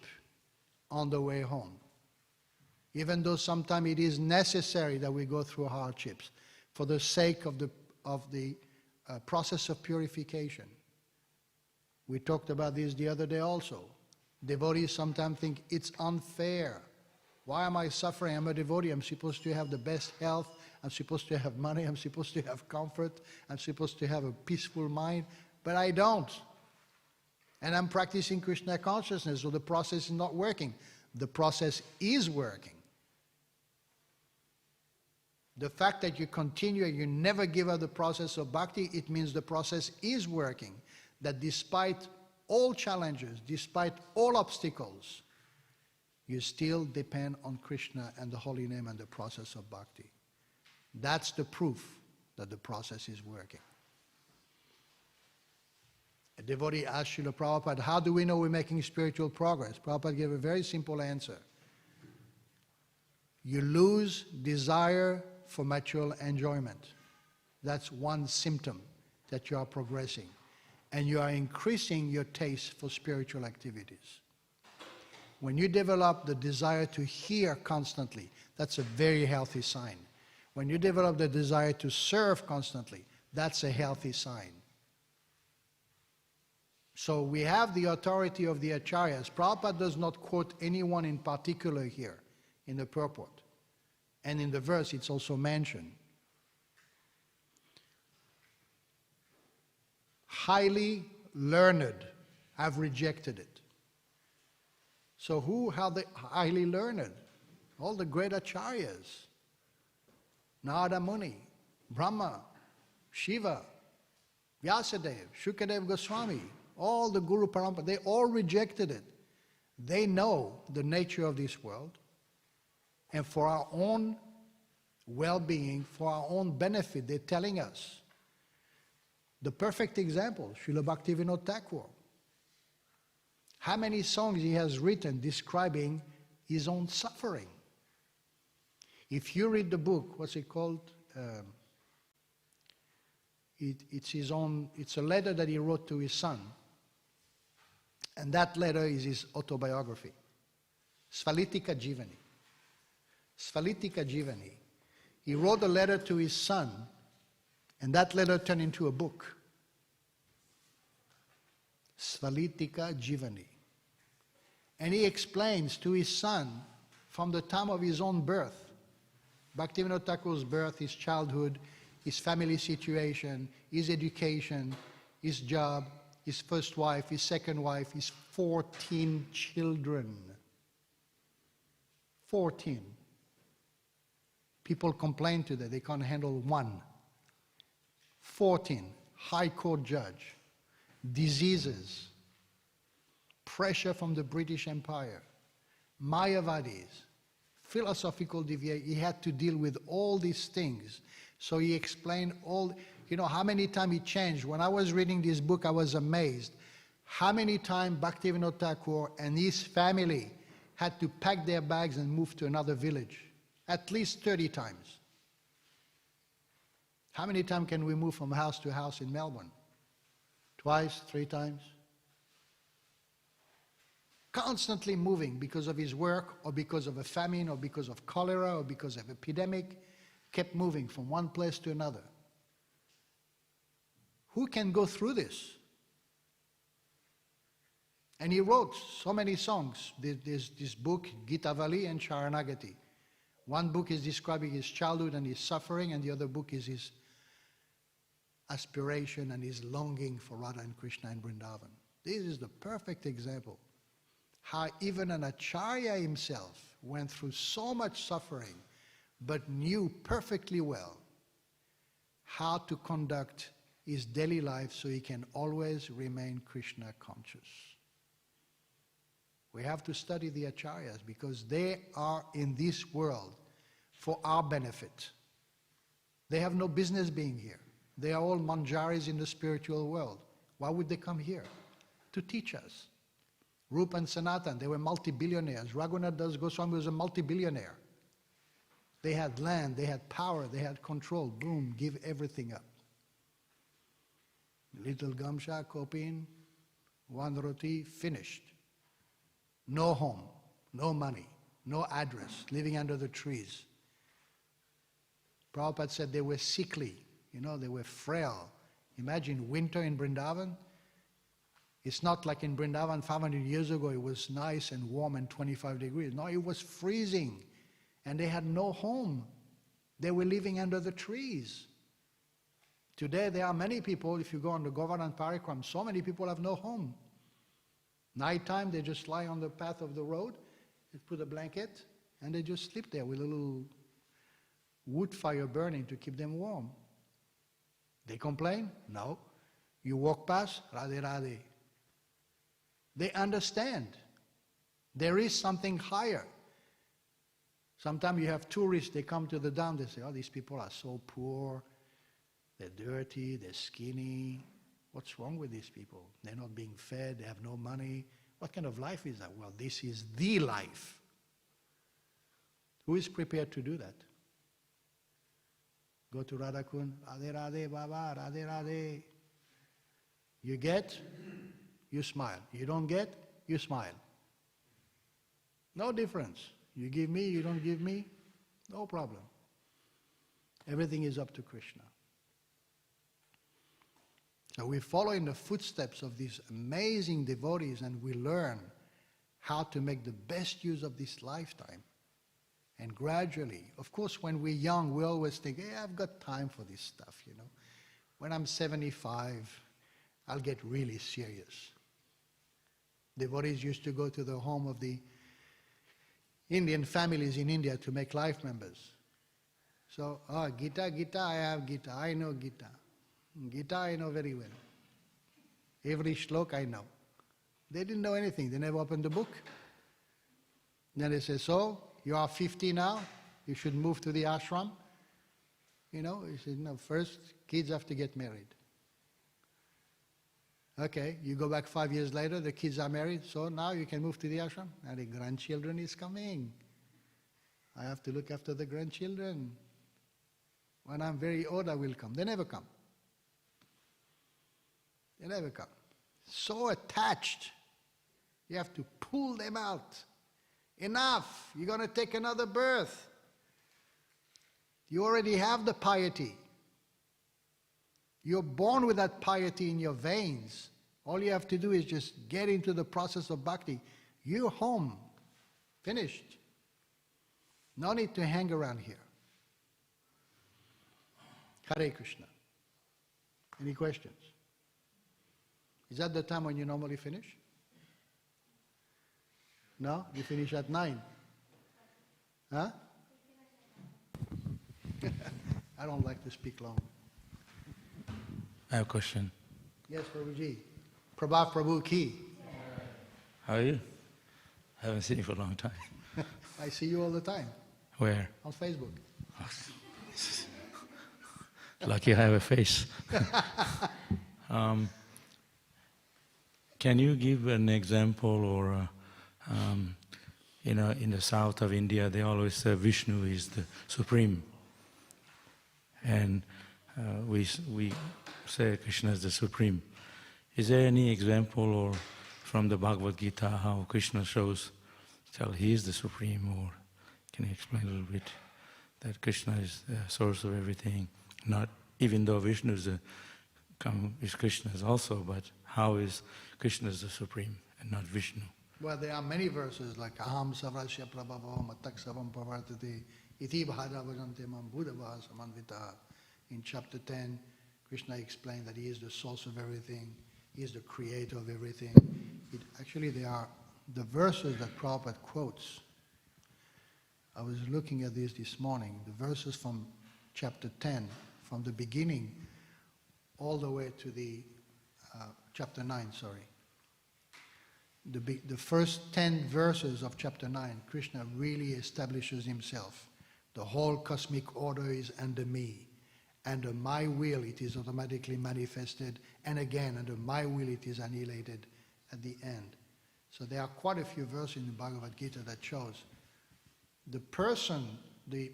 on the way home. Even though sometimes it is necessary that we go through hardships for the sake of the process of purification. We talked about this the other day also. Devotees sometimes think it's unfair. Why am I suffering? I'm a devotee. I'm supposed to have the best health. I'm supposed to have money. I'm supposed to have comfort. I'm supposed to have a peaceful mind. But I don't. And I'm practicing Krishna consciousness, so the process is not working. The process is working. The fact that you continue and you never give up the process of bhakti, it means the process is working. That despite all challenges, despite all obstacles, you still depend on Krishna and the holy name and the process of bhakti. That's the proof that the process is working. A devotee asked Srila Prabhupada, how do we know we're making spiritual progress? Prabhupada gave a very simple answer. You lose desire for material enjoyment. That's one symptom that you are progressing. And you are increasing your taste for spiritual activities. When you develop the desire to hear constantly, that's a very healthy sign. When you develop the desire to serve constantly, that's a healthy sign. So we have the authority of the Acharyas. Prabhupada does not quote anyone in particular here in the purport. And in the verse it's also mentioned. Highly learned have rejected it. So who are the highly learned? All the great Acharyas. Narada Muni, Brahma, Shiva, Vyasadeva, Shukadev Goswami, all the Guru Parampara, they all rejected it. They know the nature of this world, and for our own well-being, for our own benefit, they're telling us. The perfect example, Srila Bhaktivedanta Thakur. How many songs he has written describing his own suffering. If you read the book, what's it called? It's a letter that he wrote to his son. And that letter is his autobiography. Svalitika Jivani. Svalitika Jivani. He wrote a letter to his son, and that letter turned into a book. Svalitika Jivani. And he explains to his son from the time of his own birth, Bhaktivedanta Thakur's birth, his childhood, his family situation, his education, his job, his first wife, his second wife, his 14 children. 14. People complain today, they can't handle one. 14. High court judge. Diseases. Pressure from the British Empire. Mayavadis. Philosophical deviation. He had to deal with all these things. So he explained all, how many times he changed. When I was reading this book, I was amazed. How many times Bhaktivedanta Thakur and his family had to pack their bags and move to another village. At least 30 times. How many times can we move from house to house in Melbourne? Twice, 3 times? Constantly moving because of his work, or because of a famine, or because of cholera, or because of epidemic, kept moving from one place to another. Who can go through this? And he wrote so many songs. There's this book, Gitavali and Sharanagati. One book is describing his childhood and his suffering, and the other book is his aspiration and his longing for Radha and Krishna and Vrindavan. This is the perfect example. How even an Acharya himself went through so much suffering, but knew perfectly well how to conduct his daily life so he can always remain Krishna conscious. We have to study the Acharyas because they are in this world for our benefit. They have no business being here. They are all manjaris in the spiritual world. Why would they come here? To teach us. Rupa and Sanatan, they were multi-billionaires. Raghunath Das Goswami was a multi-billionaire. They had land, they had power, they had control. Boom, give everything up. Little gamsha, kopin, one roti, finished. No home, no money, no address, living under the trees. Prabhupada said they were sickly, they were frail. Imagine winter in Vrindavan. It's not like in Vrindavan 500 years ago, it was nice and warm and 25 degrees. No, it was freezing. And they had no home. They were living under the trees. Today there are many people, if you go on the Govardhan Parikram, so many people have no home. Nighttime, they just lie on the path of the road, they put a blanket, and they just sleep there with a little wood fire burning to keep them warm. They complain? No. You walk past, Radhe Radhe. They understand. There is something higher. Sometimes you have tourists, they come to the dam, they say, oh, these people are so poor, they're dirty, they're skinny. What's wrong with these people? They're not being fed, they have no money. What kind of life is that? Well, this is the life. Who is prepared to do that? Go to Radha Kun, Radhe Radhe Baba, Radhe Radhe. You get, you smile. You don't get, you smile. No difference. You give me, you don't give me, no problem. Everything is up to Krishna. So we follow in the footsteps of these amazing devotees and we learn how to make the best use of this lifetime. And gradually, of course, when we're young, we always think, hey, I've got time for this stuff, you know. When I'm 75, I'll get really serious. Devotees used to go to the home of the Indian families in India to make life members. So, Gita, I have Gita, I know Gita. Gita I know very well. Every shlok I know. They didn't know anything, they never opened the book. Then they say, so, you are 50 now, you should move to the ashram. You know, he said, no, first, kids have to get married. Okay, you go back 5 years later, the kids are married, so now you can move to the ashram. Now the grandchildren is coming. I have to look after the grandchildren. When I'm very old, I will come. They never come. They never come. So attached, you have to pull them out. Enough, you're going to take another birth. You already have the piety. You're born with that piety in your veins. All you have to do is just get into the process of bhakti. You're home. Finished. No need to hang around here. Hare Krishna. Any questions? Is that the time when you normally finish? No? You finish at 9? Huh? I don't like to speak long. I have a question. Yes, Prabhuji. Prabhu Ki. How are you? I haven't seen you for a long time. I see you all the time. Where? On Facebook. Lucky I have a face. Can you give an example or, in the south of India, they always say Vishnu is the supreme. And we say Krishna is the supreme. Is there any example or from the Bhagavad Gita how Krishna shows, tell he is the supreme, or can you explain a little bit that Krishna is the source of everything? Not even though Vishnu is Krishna's also, but how is Krishna is the supreme and not Vishnu? Well, there are many verses like Aham Savrasya Prabhava Matak Savam Pavartate Iti Bhada Bhajante Mam Buddhava Samanvita. In chapter 10, Krishna explained that he is the source of everything, he is the creator of everything. Actually, they are the verses that Prabhupada quotes. I was looking at this morning, the verses from chapter 10, from the beginning all the way to the chapter 9, sorry. The first 10 verses of chapter 9, Krishna really establishes himself. The whole cosmic order is under me. Under my will it is automatically manifested, and again under my will it is annihilated at the end. So there are quite a few verses in the Bhagavad Gita that shows the person, the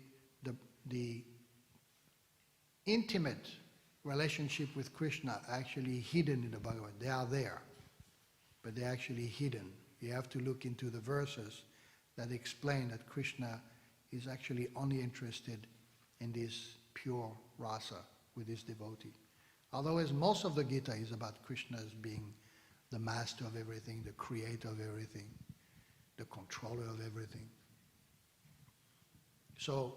intimate relationship with Krishna actually hidden in the Bhagavad. They are there, but they're actually hidden. You have to look into the verses that explain that Krishna is actually only interested in this pure rasa with his devotee. Otherwise, most of the Gita is about Krishna as being the master of everything, the creator of everything, the controller of everything. So,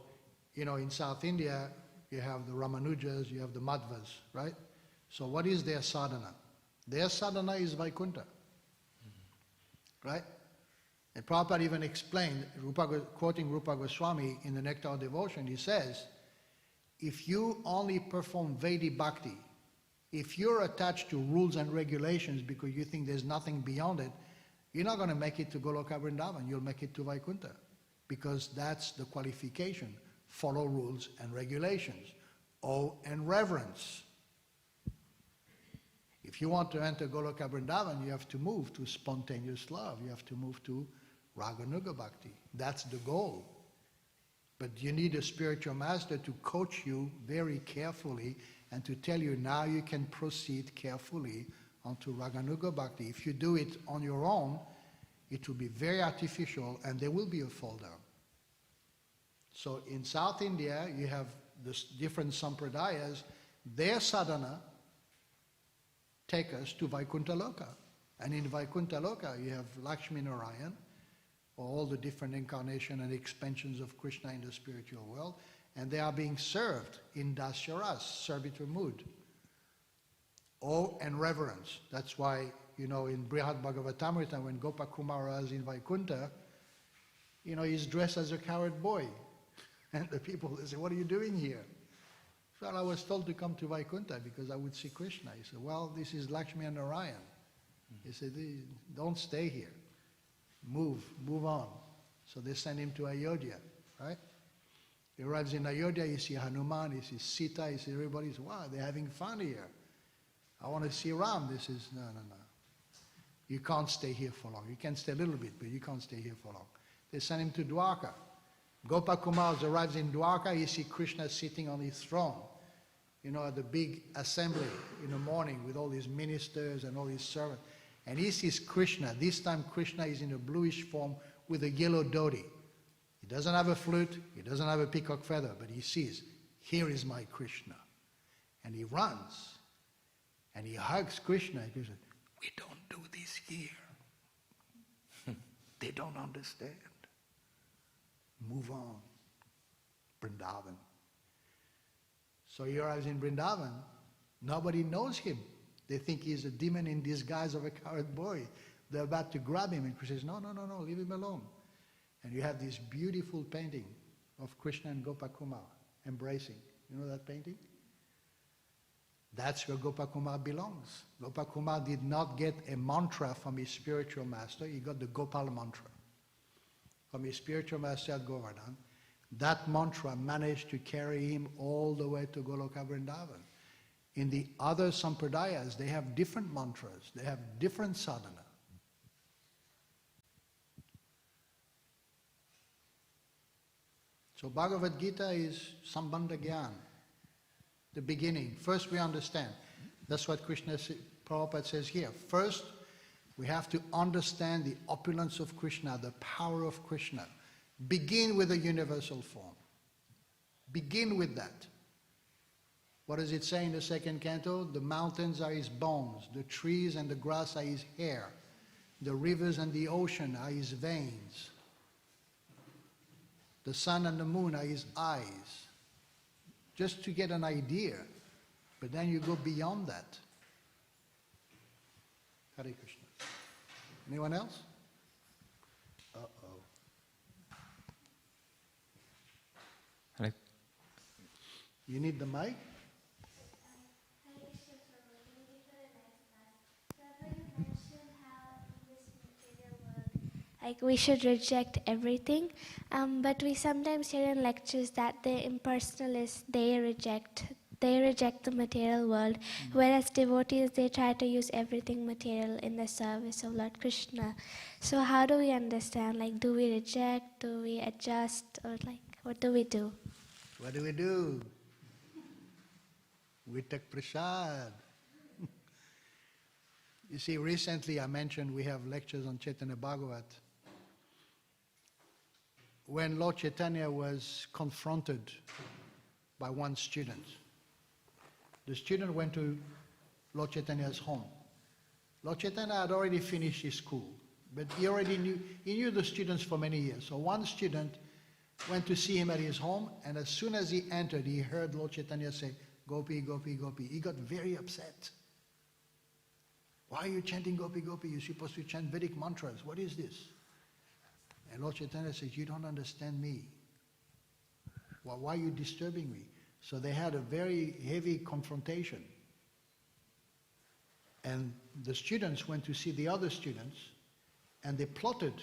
in South India, you have the Ramanujas, you have the Madhvas, right? So what is their sadhana? Their sadhana is Vaikuntha, right? And Prabhupada even explained, quoting Rupa Goswami in the Nectar of Devotion, he says, if you only perform Vedic Bhakti, if you're attached to rules and regulations because you think there's nothing beyond it, You're not going to make it to Goloka Vrindavan, you'll make it to Vaikuntha. Because that's the qualification. Follow rules and regulations. Awe and reverence. If you want to enter Goloka Vrindavan, you have to move to spontaneous love. You have to move to Raganuga Bhakti. That's the goal. But you need a spiritual master to coach you very carefully and to tell you now you can proceed carefully onto Raganuga Bhakti. If you do it on your own, it will be very artificial and there will be a fall down. So in South India, you have the different sampradayas. Their sadhana take us to Vaikuntha Loka. And in Vaikuntha Loka, you have Lakshmi Narayan, or all the different incarnations and expansions of Krishna in the spiritual world, and they are being served in Dasyaras, servitor mood. Awe and reverence. That's why, in Brihad Bhagavatamrita, when Gopakumara is in Vaikuntha, he's dressed as a cowherd boy. And the people, they say, what are you doing here? Well, I was told to come to Vaikuntha because I would see Krishna. He said, well, this is Lakshmi and Narayan. He said, don't stay here. Move on. So they send him to Ayodhya, right? He arrives in Ayodhya, he sees Hanuman, he sees Sita, he sees everybody. He says, wow, they're having fun here. I want to see Ram. This is, no. You can't stay here for long. You can stay a little bit, but you can't stay here for long. They send him to Dwarka. Gopakumar arrives in Dwarka, he sees Krishna sitting on his throne, at the big assembly in the morning with all his ministers and all his servants. And he sees Krishna. This time Krishna is in a bluish form with a yellow dhoti. He doesn't have a flute, he doesn't have a peacock feather, but he sees, here is my Krishna. And he runs, and he hugs Krishna. He says, we don't do this here. They don't understand. Move on. Vrindavan. So he arrives in Vrindavan. Nobody knows him. They think he's a demon in disguise of a cowherd boy. They're about to grab him, and Krishna says, no, leave him alone. And you have this beautiful painting of Krishna and Gopakumar embracing. You know that painting? That's where Gopakumar belongs. Gopakumar did not get a mantra from his spiritual master. He got the Gopal mantra from his spiritual master at Govardhan. That mantra managed to carry him all the way to Goloka Vrindavan. In the other sampradayas, they have different mantras. They have different sadhana. So Bhagavad Gita is Sambandha Gyan, the beginning. First we understand. That's what Prabhupada says here. First, we have to understand the opulence of Krishna, the power of Krishna. Begin with the universal form. Begin with that. What does it say in the second canto? The mountains are his bones, the trees and the grass are his hair, the rivers and the ocean are his veins, the sun and the moon are his eyes. Just to get an idea, but then you go beyond that. Hare Krishna. Anyone else? Hare. You need the mic? Like we should reject everything, but we sometimes hear in lectures that the impersonalists, they reject the material world, whereas devotees, they try to use everything material in the service of Lord Krishna. So how do we understand? Like, do we reject, do we adjust, or like, what do we do? What do we do? We take prasad. You see, recently I mentioned we have lectures on Chaitanya Bhagavat. When Lord Chaitanya was confronted by one student, the student went to Lord Chaitanya's home. Lord Chaitanya had already finished his school, but he knew the students for many years. So one student went to see him at his home, and as soon as he entered, he heard Lord Chaitanya say, Gopi, Gopi, Gopi. He got very upset. Why are you chanting Gopi, Gopi? You're supposed to chant Vedic mantras. What is this? And Lord Chaitanya says, you don't understand me. Well, why are you disturbing me? So they had a very heavy confrontation. And the students went to see the other students, And they plotted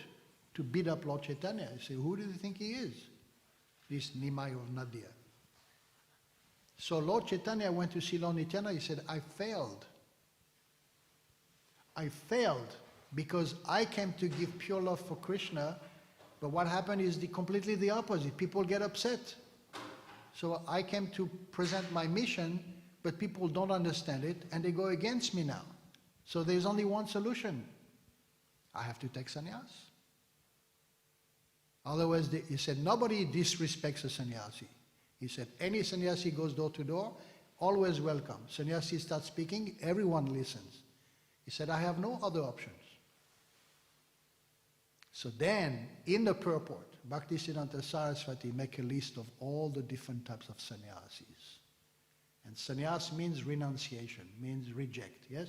to beat up Lord Chaitanya. I say, who do you think he is? This Nimai of Nadia. So Lord Chaitanya went to see Lord Nityananda. He said, I failed. I failed because I came to give pure love for Krishna, but what happened is completely the opposite. People get upset. So I came to present my mission, but people don't understand it, and they go against me now. So there's only one solution. I have to take sannyas. Otherwise, he said, nobody disrespects a sannyasi. He said, any sannyasi goes door to door, always welcome. Sannyasi starts speaking, everyone listens. He said, I have no other options. So then, in the purport, Bhaktisiddhanta Saraswati make a list of all the different types of sannyasis. And sannyas means renunciation, means reject, yes?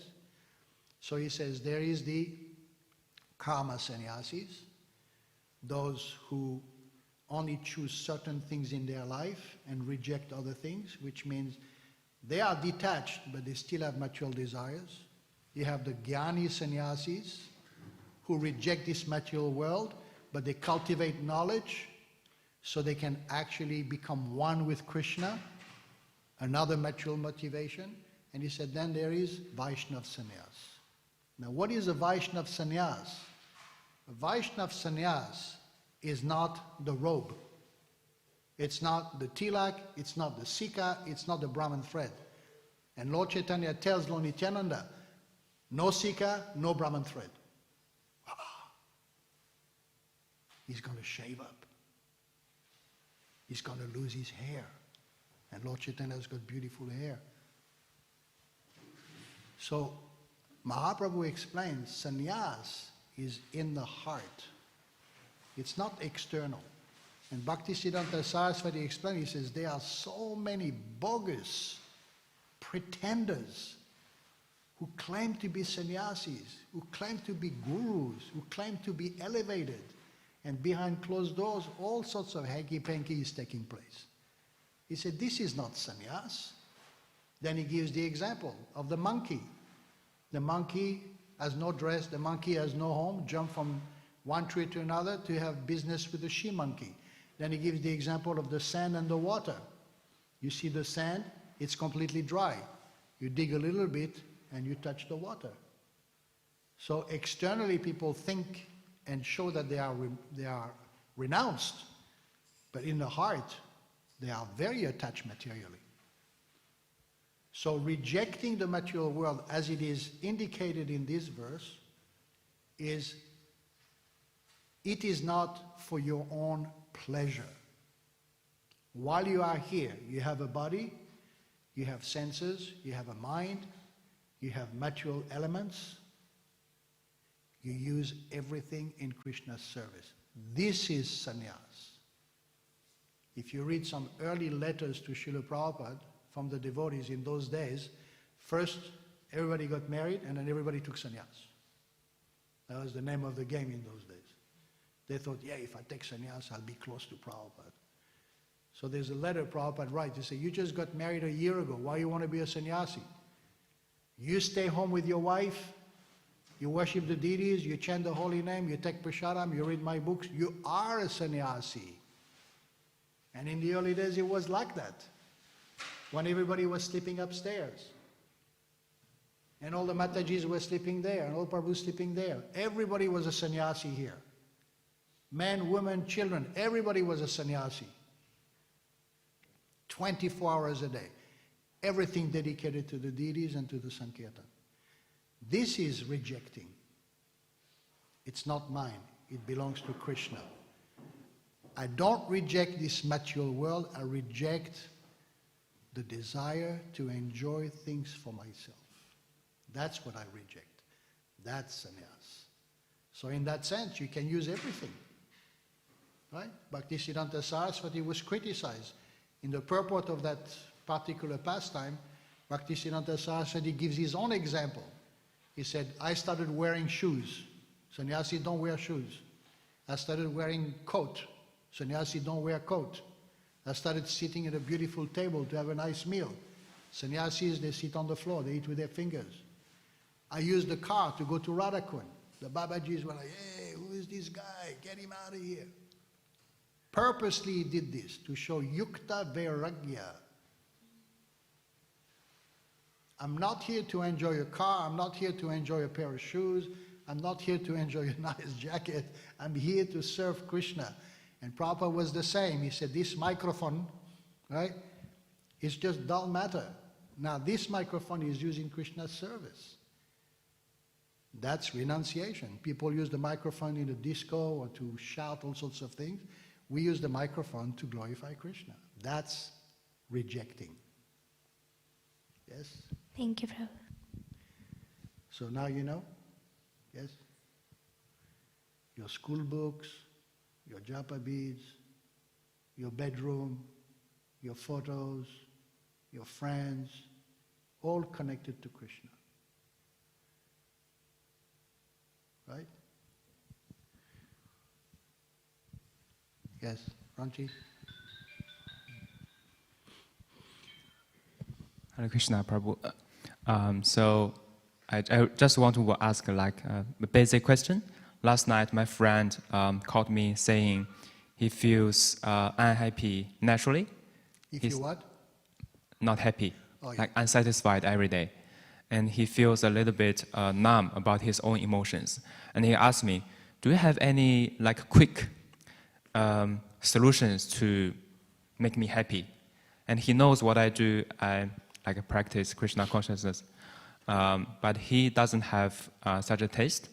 So he says there is the karma sannyasis, those who only choose certain things in their life and reject other things, which means they are detached, but they still have material desires. You have the jnani sannyasis, who reject this material world, but they cultivate knowledge so they can actually become one with Krishna, another material motivation. And he said, then there is Vaishnav sannyas. Now what is a Vaishnav sannyas? A Vaishnav sannyas is not the robe. It's not the tilak, it's not the sika, it's not the Brahman thread. And Lord Chaitanya tells Lord Nityananda, no sika, no Brahman thread. He's going to shave up. He's going to lose his hair. And Lord Chaitanya has got beautiful hair. So Mahaprabhu explains, sannyas is in the heart. It's not external. And Bhaktisiddhanta Saraswati explains, he says, there are so many bogus pretenders who claim to be sannyasis, who claim to be gurus, who claim to be elevated. And behind closed doors, all sorts of hanky-panky is taking place. He said, this is not sannyas. Then he gives the example of the monkey. The monkey has no dress, the monkey has no home, jump from one tree to another to have business with the she-monkey. Then he gives the example of the sand and the water. You see the sand, it's completely dry. You dig a little bit and you touch the water. So externally people think and show that they are renounced, but in the heart they are very attached materially. So rejecting the material world as it is indicated in this verse is, it is not for your own pleasure. While you are here, you have a body, you have senses, you have a mind, you have material elements. You use everything in Krishna's service. This is sannyas. If you read some early letters to Srila Prabhupada from the devotees in those days, first everybody got married and then everybody took sannyas. That was the name of the game in those days. They thought, yeah, if I take sannyas, I'll be close to Prabhupada. So there's a letter Prabhupada writes. They say, you just got married a year ago. Why you want to be a sannyasi? You stay home with your wife, you worship the deities, you chant the holy name, you take prasadam, you read my books, you are a sannyasi. And in the early days it was like that. When everybody was sleeping upstairs. And all the Matajis were sleeping there, and all Prabhu sleeping there. Everybody was a sannyasi here. Men, women, children, everybody was a sannyasi. 24 hours a day. Everything dedicated to the deities and to the Sankirtan. This is rejecting. It's not mine. It belongs to Krishna. I don't reject this material world. I reject the desire to enjoy things for myself. That's what I reject. That's sannyas. So in that sense, you can use everything. Right? Bhaktisiddhanta Saraswati was criticized. In the purport of that particular pastime, Bhaktisiddhanta Saraswati gives his own example. He said, I started wearing shoes. Sannyasi don't wear shoes. I started wearing coat. Sannyasi don't wear coat. I started sitting at a beautiful table to have a nice meal. Sannyasis, they sit on the floor, they eat with their fingers. I used the car to go to Radha Kund. The Babajis were like, hey, who is this guy? Get him out of here. Purposely he did this to show yukta vairagya. I'm not here to enjoy a car, I'm not here to enjoy a pair of shoes, I'm not here to enjoy a nice jacket, I'm here to serve Krishna. And Prabhupada was the same. He said, this microphone, right, is just dull matter. Now this microphone is used in Krishna's service. That's renunciation. People use the microphone in a disco or to shout all sorts of things. We use the microphone to glorify Krishna. That's rejecting. Yes? Thank you, Prabhu. So now you know? Yes? Your school books, your japa beads, your bedroom, your photos, your friends, all connected to Krishna. Right? Yes, Ranchi? Hare Krishna, Prabhu. So I just want to ask like a basic question. Last night, my friend called me saying he feels unhappy naturally. If you what? Not happy, Oh, yeah. like unsatisfied every day. And he feels a little bit numb about his own emotions. And he asked me, do you have any like quick solutions to make me happy? And he knows what I do. I like practice Krishna consciousness, but he doesn't have such a taste.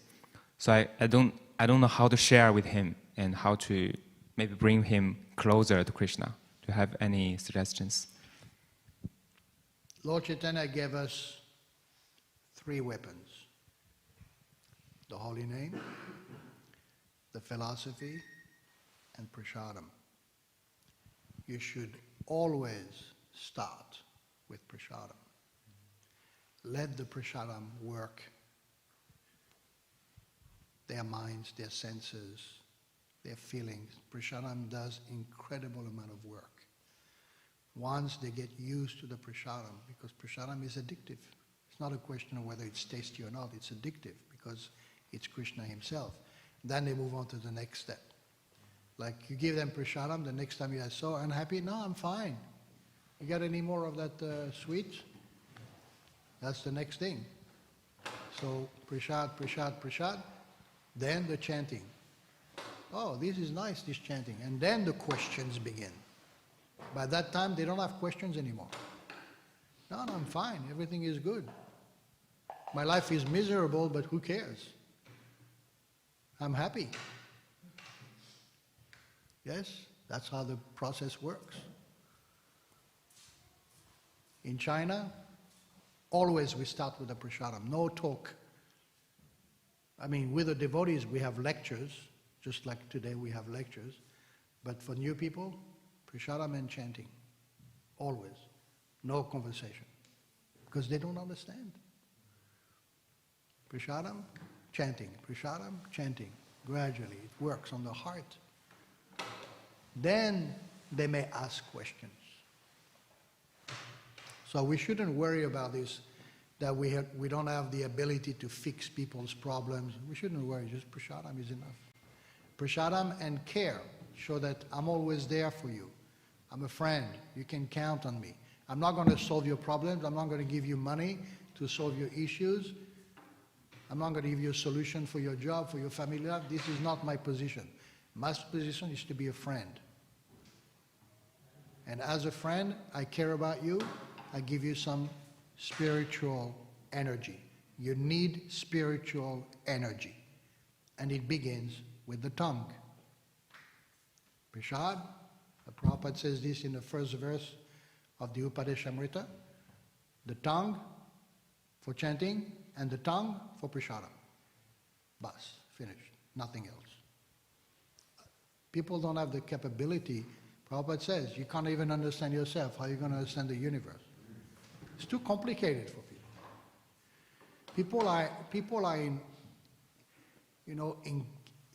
So I don't know how to share with him and how to maybe bring him closer to Krishna. Do you have any suggestions? Lord Chaitanya gave us 3 weapons. The holy name, the philosophy, and prasadam. You should always start with prasadam. Let the prasadam work their minds, their senses, their feelings. Prasadam does incredible amount of work. Once they get used to the prasadam, because prasadam is addictive. It's not a question of whether it's tasty or not, it's addictive because it's Krishna himself. Then they move on to the next step. Like you give them prasadam, the next time you are so unhappy, no, I'm fine. You got any more of that sweet? That's the next thing. So prasad, prasad, prasad, then the chanting. Oh, this is nice, this chanting. And then the questions begin. By that time, they don't have questions anymore. No, I'm fine, everything is good. My life is miserable, but who cares? I'm happy. Yes, that's how the process works. In China, always we start with the prasadam, no talk. I mean, with the devotees we have lectures, just like today we have lectures, but for new people, prasadam and chanting, always, no conversation, because they don't understand. Prasadam, chanting, gradually, it works on the heart. Then they may ask questions. So we shouldn't worry about this, that we don't have the ability to fix people's problems. We shouldn't worry, just prasadam is enough. Prasadam and care show that I'm always there for you. I'm a friend, you can count on me. I'm not going to solve your problems, I'm not going to give you money to solve your issues. I'm not going to give you a solution for your job, for your family life. This is not my position. My position is to be a friend. And as a friend, I care about you. I give you some spiritual energy. You need spiritual energy. And it begins with the tongue. Prasad, the Prabhupada says this in the first verse of the Upadeshamrita. The tongue for chanting and the tongue for prasadam. Bas, finished. Nothing else. People don't have the capability. Prabhupada says, you can't even understand yourself. How are you going to understand the universe? It's too complicated for people. People are in,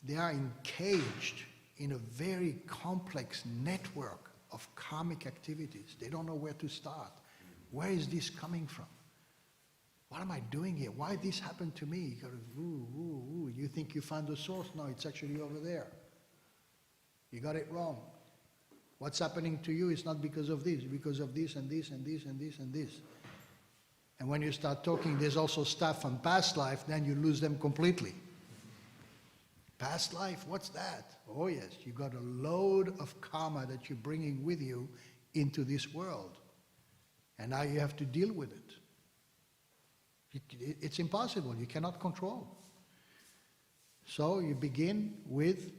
they are encaged in a very complex network of karmic activities. They don't know where to start. Where is this coming from? What am I doing here? Why this happened to me? You go, ooh, ooh, ooh. You think you found the source? No, it's actually over there. You got it wrong. What's happening to you is not because of this, because of this and this and this and this and this. And when you start talking, there's also stuff from past life, then you lose them completely. Past life, what's that? Oh yes, you got a load of karma that you're bringing with you into this world. And now you have to deal with it. It's impossible, you cannot control. So you begin with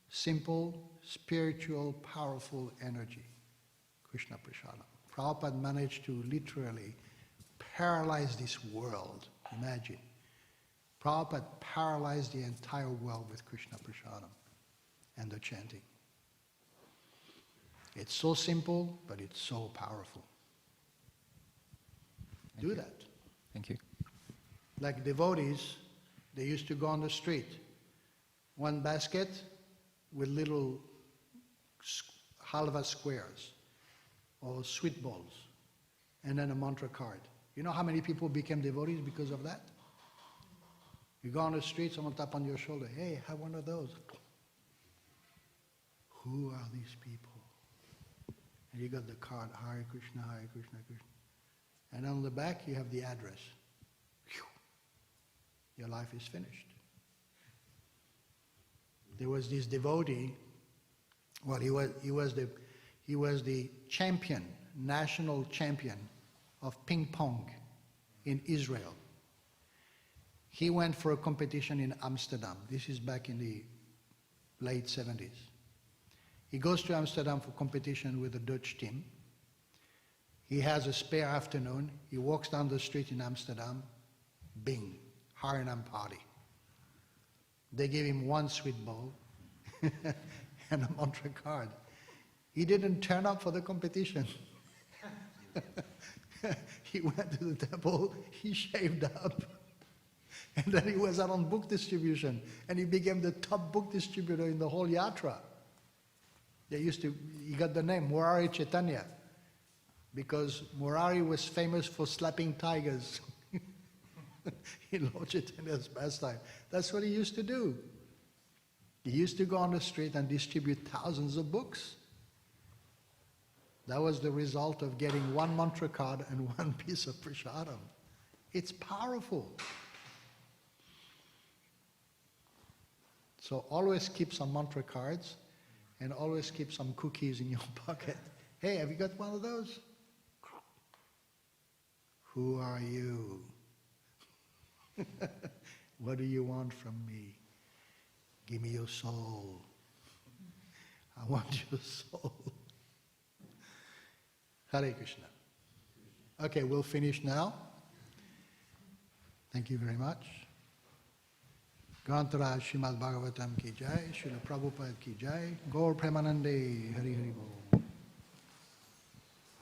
simple, spiritual, powerful energy. Krishna Prasadam. Prabhupada managed to literally paralyze this world. Imagine. Prabhupada paralyzed the entire world with Krishna Prasadam and the chanting. It's so simple, but it's so powerful. Do that. Thank you. Like devotees, they used to go on the street. One basket with little halva squares or sweet balls, and then a mantra card. You know how many people became devotees because of that? You go on the street, someone tap on your shoulder, hey, have one of those. Who are these people? And you got the card, Hare Krishna, Hare Krishna, Krishna. And on the back you have the address. Whew. Your life is finished. There was this devotee, well, he was the champion, national champion of ping pong in Israel. He went for a competition in Amsterdam. This is back in the late 70s. He goes to Amsterdam for competition with the Dutch team. He has a spare afternoon. He walks down the street in Amsterdam. Bing, Harinam party. They gave him one sweet bowl and a mantra card. He didn't turn up for the competition. He went to the temple, he shaved up, and then he was out on book distribution, and he became the top book distributor in the whole yatra. He got the name Murari Chaitanya, because Murari was famous for slapping tigers in Lord Chaitanya's pastime. That's what he used to do. He used to go on the street and distribute thousands of books. That was the result of getting one mantra card and one piece of prasadam. It's powerful. So always keep some mantra cards and always keep some cookies in your pocket. Hey, have you got one of those? Who are you? What do you want from me? Give me your soul. I want your soul. Hare Krishna. Okay, we'll finish now. Thank you very much. Grantara Śrīmad Bhāgavatam ki jai, Srila Prabhupada ki jai, Gaur Premanande, Hari Hari Bol.